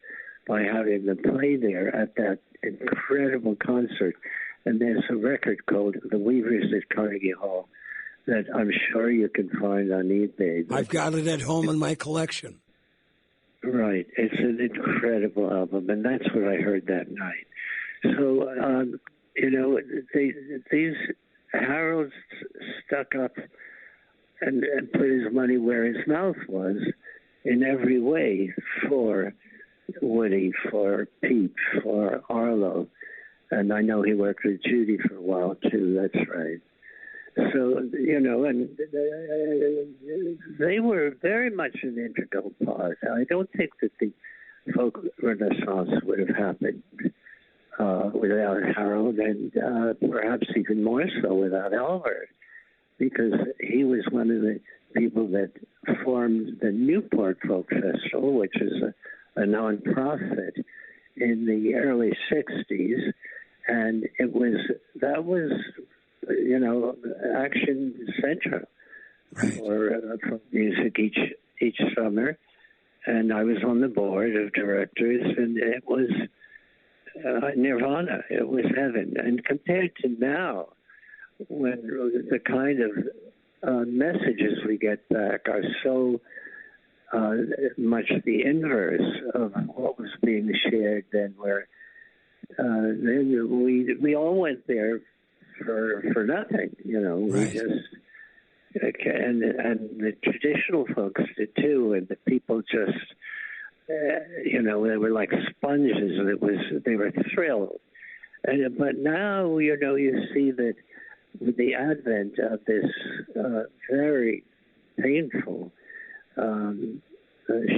T: by having them play there at that incredible concert. And there's a record called The Weavers at Carnegie Hall that I'm sure you can find on eBay.
C: I've got it at home in my collection.
T: Right. It's an incredible album, and that's what I heard that night. So, these Harold stuck up and put his money where his mouth was in every way for Woody, for Pete, for Arlo. And I know he worked with Judy for a while, too. That's right. So, and they were very much an integral part. I don't think that the folk renaissance would have happened without Harold, and perhaps even more so without Albert, because he was one of the people that formed the Newport Folk Festival, which is a nonprofit in the early 60s, and that was Action Central for music each summer, and I was on the board of directors, and it was nirvana. It was heaven. And compared to now, when the kind of messages we get back are so much the inverse of what was being shared then, where then we all went there for nothing, Right. We just and the traditional folks did too, and the people just they were like sponges. They were thrilled, but now you see that with the advent of this very painful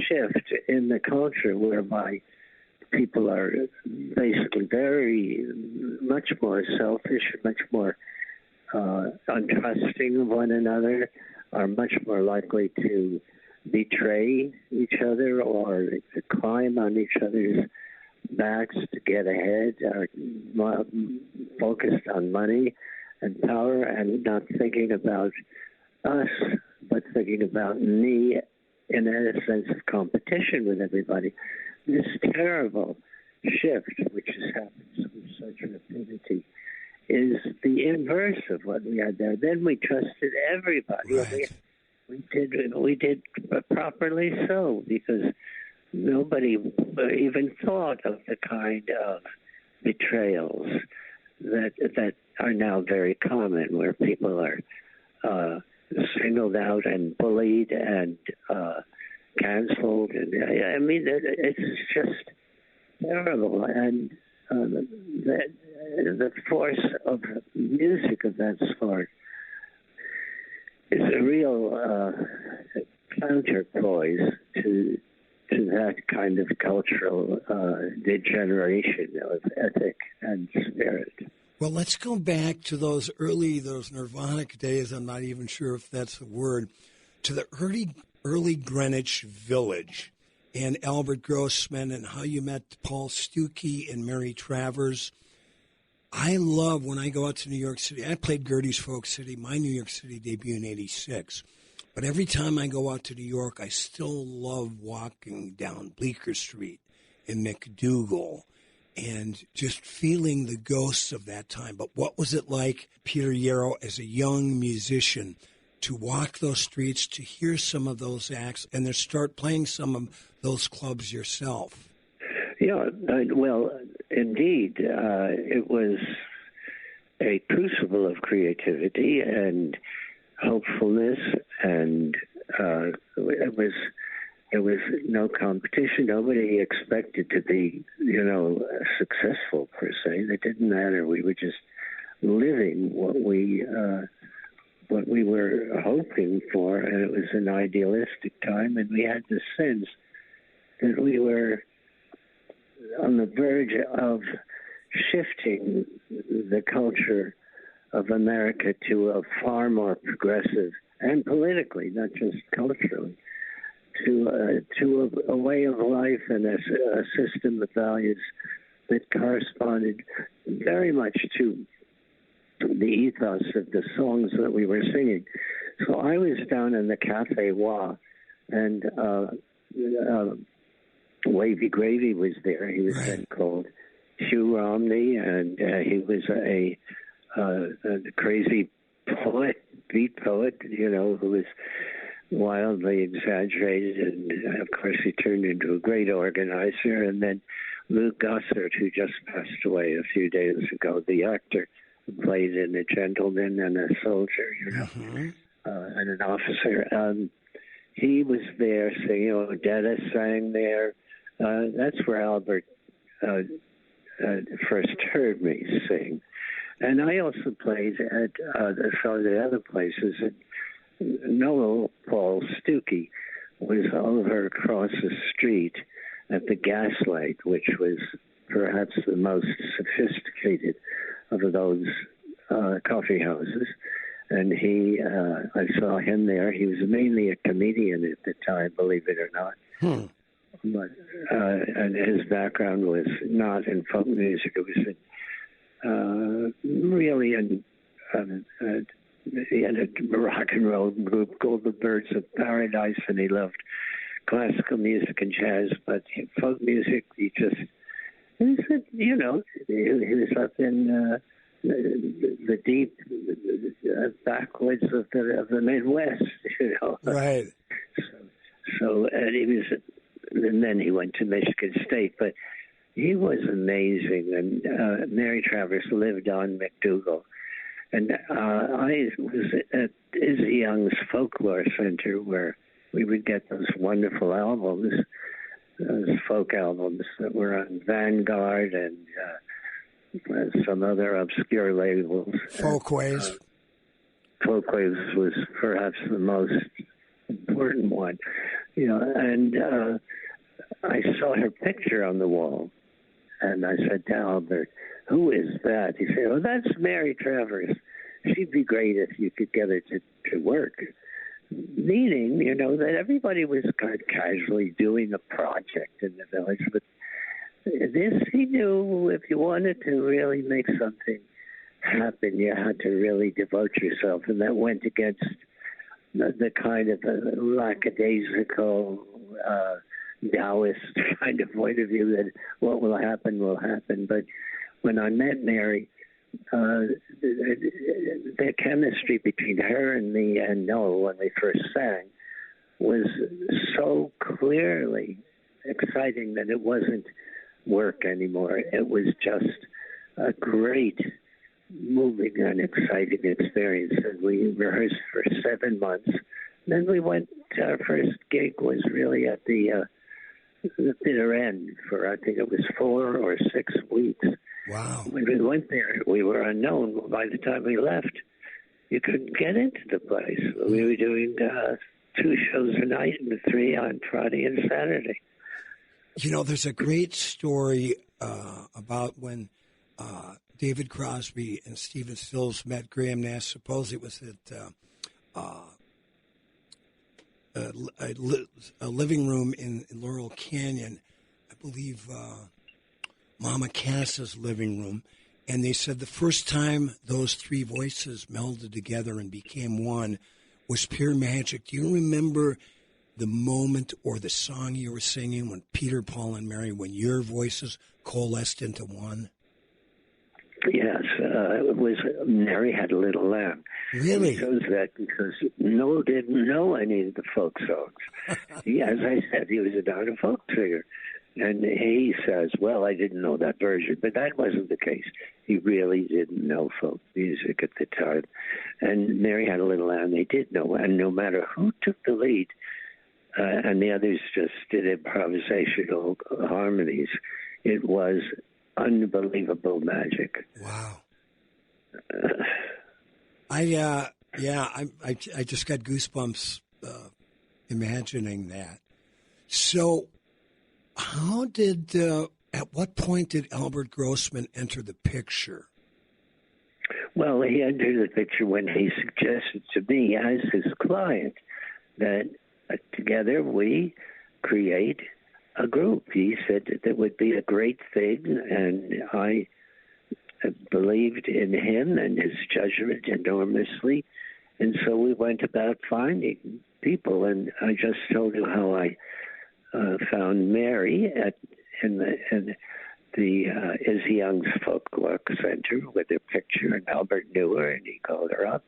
T: shift in the culture, whereby people are basically very much more selfish, much more untrusting of one another, are much more likely to betray each other or to climb on each other's backs to get ahead, are focused on money and power and not thinking about us, but thinking about me in a sense of competition with everybody. This terrible shift, which has happened with such rapidity, is the inverse of what we had there. Then we trusted everybody. Right. We did properly so, because nobody even thought of the kind of betrayals that are now very common, where people are singled out and bullied and canceled. And I mean, it's just terrible. And the force of music of that sort is a real counterpoise to that kind of cultural degeneration of ethic and spirit.
C: Well, let's go back to those Nirvanic days. I'm not even sure if that's the word. To the early Greenwich Village and Albert Grossman, and how you met Paul Stuckey and Mary Travers. I love when I go out to New York City. I played Gertie's Folk City, my New York City debut in '86. But every time I go out to New York, I still love walking down Bleecker Street in McDougal and just feeling the ghosts of that time. But what was it like, Peter Yarrow, as a young musician, to walk those streets, to hear some of those acts, and then start playing some of those clubs yourself?
T: Yeah, well, indeed. It was a crucible of creativity and hopefulness, and it was no competition. Nobody expected to be, successful per se. It didn't matter. We were just living what we were hoping for, and it was an idealistic time. And we had the sense that we were on the verge of shifting the culture of America to a far more progressive, and politically, not just culturally, to a way of life and a system of values that corresponded very much to the ethos of the songs that we were singing. So I was down in the Cafe Wa, and Wavy Gravy was there. He was then called Hugh Romney, and he was a crazy poet, beat poet, who was wildly exaggerated, and of course he turned into a great organizer. And then Luke Gossard, who just passed away a few days ago, the actor who played in A Gentleman and a Soldier, and an officer. He was there singing. Odetta sang there. That's where Albert first heard me sing. And I also played at some of the other places. Noel Paul Stuckey was over across the street at the Gaslight, which was perhaps the most sophisticated of those coffee houses. And I saw him there. He was mainly a comedian at the time, believe it or not. But and his background was not in folk music. It was really he had a rock and roll group called the Birds of Paradise, and he loved classical music and jazz. But folk music, he was up in the deep backwoods of the Midwest,
C: Right.
T: So and then he went to Michigan State, but he was amazing. And Mary Travers lived on McDougal, and I was at Izzy Young's Folklore Center, where we would get those wonderful albums, those folk albums that were on Vanguard and some other obscure labels.
C: Folkways.
T: Folkways was perhaps the most important one, and I saw her picture on the wall, and I said to Albert, "Who is that?" He said, "Oh, that's Mary Travers. She'd be great if you could get her to work." Meaning, that everybody was kind of casually doing a project in the village, but this, he knew, if you wanted to really make something happen, you had to really devote yourself, and that went against the kind of lackadaisical Taoist kind of point of view that what will happen will happen. But when I met Mary, the chemistry between her and me and Noel when we first sang was so clearly exciting that it wasn't work anymore. It was just a great, moving and exciting experience. And we rehearsed for 7 months. Then we went, our first gig was really at the bitter end for, I think it was 4 or 6 weeks.
C: Wow.
T: When we went there, we were unknown. By the time we left, you couldn't get into the place. We were doing 2 shows a night and 3 on Friday and Saturday.
C: There's a great story about when David Crosby and Stephen Stills met Graham Nash. Suppose it was at a living room in Laurel Canyon, I believe Mama Cass's living room. And they said the first time those 3 voices melded together and became one was pure magic. Do you remember the moment or the song you were singing when Peter, Paul, and Mary, when your voices coalesced into one?
T: Yes, it was Mary Had a Little Lamb.
C: Really?
T: He chose that because Noel didn't know any of the folk songs. As I said, he was a darn folk singer. And he says, well, I didn't know that version, but that wasn't the case. He really didn't know folk music at the time. And Mary Had a Little Lamb, they did know. And no matter who took the lead, and the others just did improvisational harmonies, it was unbelievable magic.
C: Wow. I just got goosebumps imagining that. So how did, at what point did Albert Grossman enter the picture?
T: Well, he entered the picture when he suggested to me as his client that together we create a group. He said that would be a great thing, and I believed in him and his judgment enormously. And so we went about finding people. And I just told you how I found Mary in the Izzy Young's Folklore Center with her picture, and Albert knew her, and he called her up.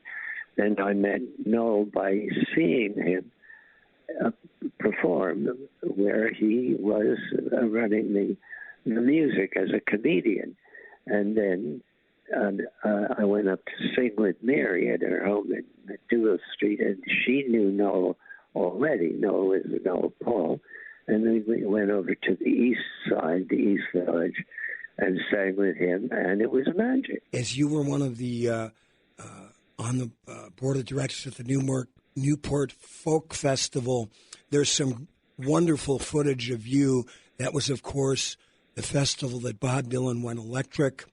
T: Then I met Noel by seeing him perform, where he was running the music as a comedian. And then I went up to sing with Mary at her home in Dual Street, and she knew Noel already. Noel is Noel Paul. And then we went over to the east side, the East Village, and sang with him, and it was magic.
C: As you were one of the on the board of directors at the Newport Folk Festival, there's some wonderful footage of you. That was, of course, the festival that Bob Dylan went electric,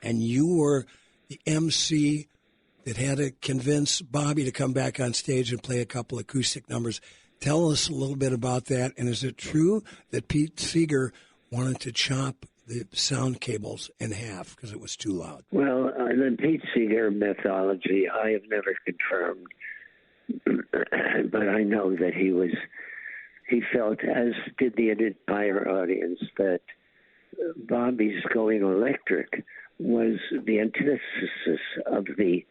C: and you were the MC that had to convince Bobby to come back on stage and play a couple acoustic numbers. Tell us a little bit about that, and is it true that Pete Seeger wanted to chop the sound cables in half because it was too loud?
T: Well, the Pete Seeger mythology I have never confirmed, but I know that he felt, as did the entire audience, that Bobby's going electric was the antithesis of the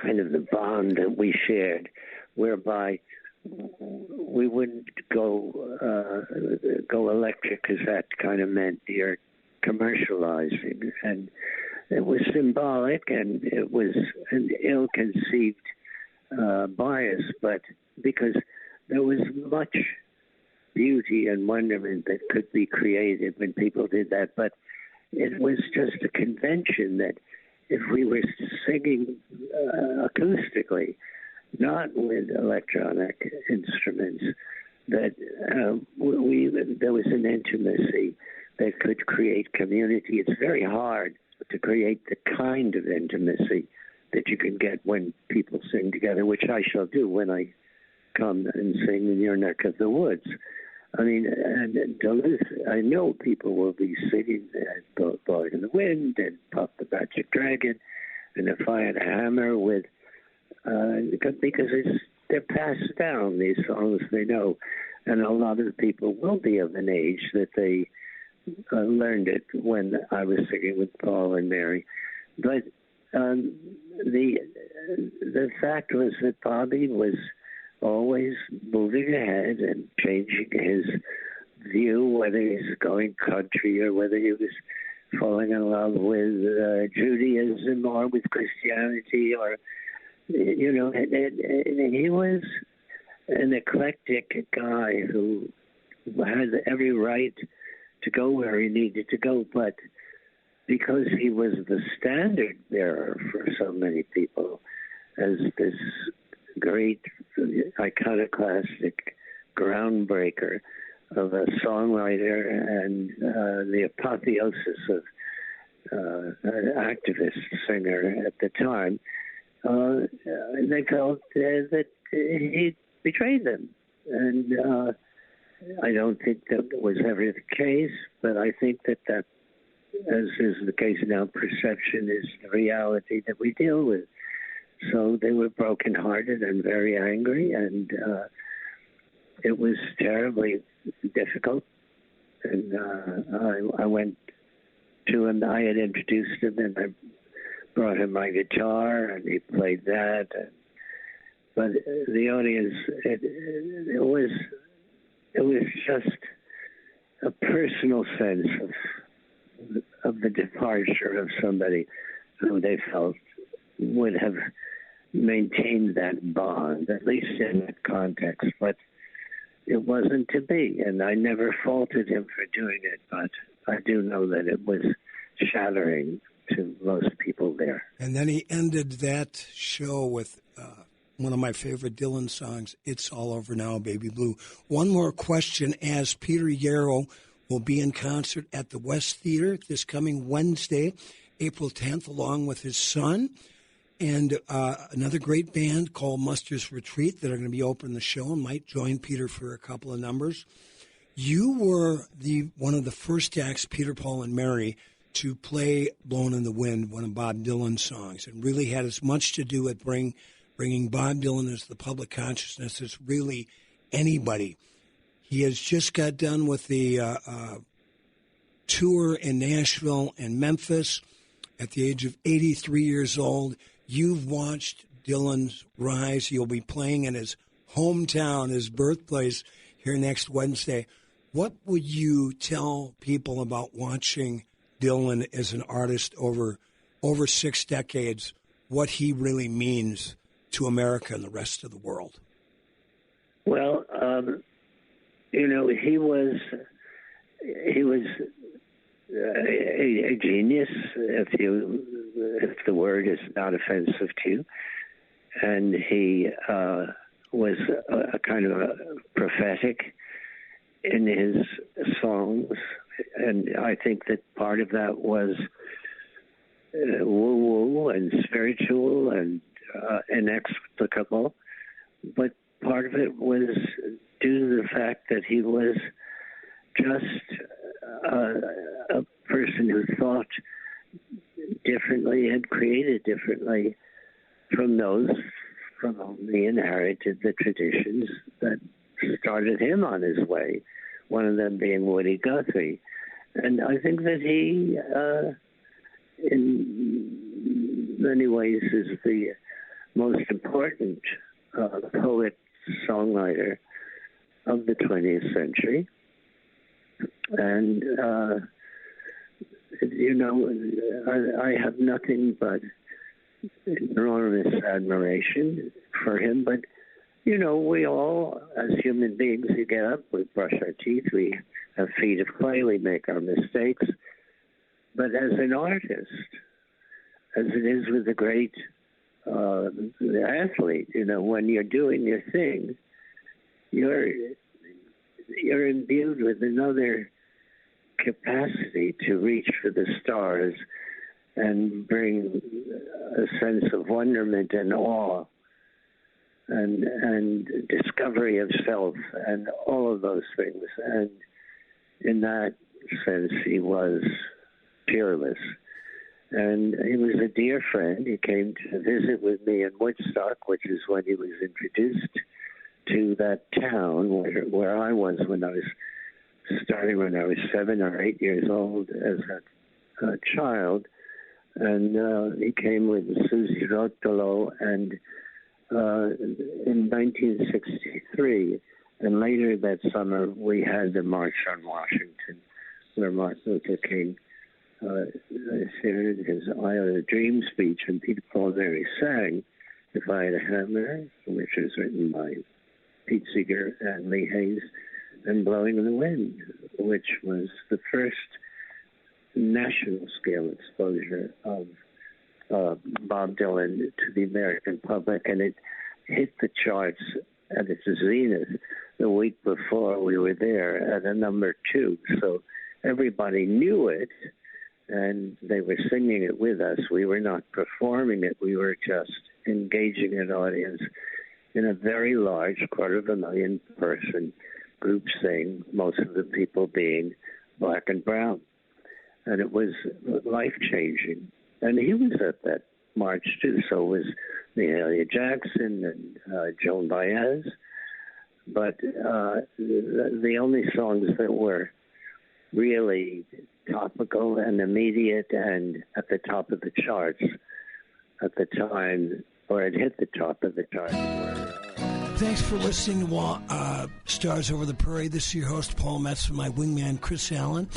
T: kind of the bond that we shared, whereby we wouldn't go electric because that kind of meant you're commercializing, and it was symbolic, and it was an ill-conceived bias, but because there was much beauty and wonderment that could be created when people did that, but it was just a convention that if we were singing acoustically, not with electronic instruments, that there was an intimacy that could create community. It's very hard to create the kind of intimacy that you can get when people sing together, which I shall do when I come and sing in your neck of the woods. I mean, and Duluth, I know people will be singing Blowing in the Wind and Puff the Magic Dragon and If I Had a Hammer with because they're passed down, these songs they know, and a lot of people will be of an age that they learned it when I was singing with Paul and Mary. But the fact was that Bobby was always moving ahead and changing his view, whether he's going country or whether he was falling in love with Judaism or with Christianity, or you know, and he was an eclectic guy who had every right to go where he needed to go, but because he was the standard bearer for so many people as this great iconoclastic groundbreaker of a songwriter and the apotheosis of an activist singer at the time, they felt that he betrayed them. And I don't think that was ever the case, but I think that, as is the case now, perception is the reality that we deal with. So they were brokenhearted and very angry, and it was terribly difficult. And I went to him. I had introduced him, and I brought him my guitar, and he played that. But the audience, it was just a personal sense of the departure of somebody who they felt would have maintained that bond, at least in that context. But it wasn't to be, and I never faulted him for doing it, but I do know that it was shattering to most people there.
C: And then he ended that show with one of my favorite Dylan songs, It's All Over Now, Baby Blue. One more question, as Peter Yarrow will be in concert at the West Theater this coming Wednesday, April 10th, along with his son, and another great band called Muster's Retreat that are going to be opening the show and might join Peter for a couple of numbers. You were one of the first acts, Peter, Paul, and Mary, to play Blowin' in the Wind, one of Bob Dylan's songs. It really had as much to do with bringing Bob Dylan into the public consciousness as really anybody. He has just got done with the tour in Nashville and Memphis at the age of 83 years old. You've watched Dylan's rise. He'll be playing in his hometown, his birthplace, here next Wednesday. What would you tell people about watching Dylan as an artist over 6 decades, what he really means to America and the rest of the world?
T: Well, he was a genius, if the word is not offensive to you, and he was a kind of a prophetic in his songs, and I think that part of that was woo-woo and spiritual and inexplicable, but part of it was due to the fact that he was just a person who thought differently and created differently from those from whom he inherited the traditions that started him on his way, one of them being Woody Guthrie. And I think that he, in many ways, is the most important poet-songwriter of the 20th century. And, I have nothing but enormous admiration for him. But, we all, as human beings, we get up, we brush our teeth, we have feet of clay, we make our mistakes. But as an artist, as it is with a great athlete, when you're doing your thing, you're imbued with another capacity to reach for the stars and bring a sense of wonderment and awe and discovery of self and all of those things. And in that sense, he was peerless. And he was a dear friend. He came to visit with me in Woodstock, which is when he was introduced to that town where I was when I was starting when I was 7 or 8 years old as a child. And he came with Susie Rotolo and in 1963, and later that summer we had the March on Washington, where Martin Luther King shared his "I Have a Dream" speech, and Peter Paul Mary sang "If I Had a Hammer," which was written by Pete Seeger and Lee Hayes, and "Blowing in the Wind," which was the first national scale exposure of Bob Dylan to the American public, and it hit the charts at its zenith the week before we were there at a number 2. So everybody knew it, and they were singing it with us. We were not performing it. We were just engaging an audience in a very large 250,000 person group sing, most of the people being black and brown. And it was life-changing. And he was at that march, too. So was Mahalia Jackson and Joan Baez. But the only songs that were really topical and immediate and at the top of the charts at the time, or it hit the top of the charts, were...
C: Thanks for listening to Stars Over the Prairie. This is your host, Paul Metsa, my wingman, Chris Allen.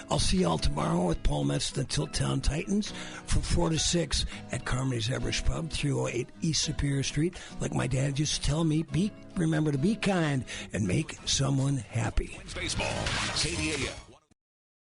C: I'll see y'all tomorrow with Paul Metsa, the Tiltown Titans, from 4 to 6 at Carmony's Everest Pub, 308 East Superior Street. Like my dad used to tell me, remember to be kind and make someone happy.
A: Baseball, KDAL.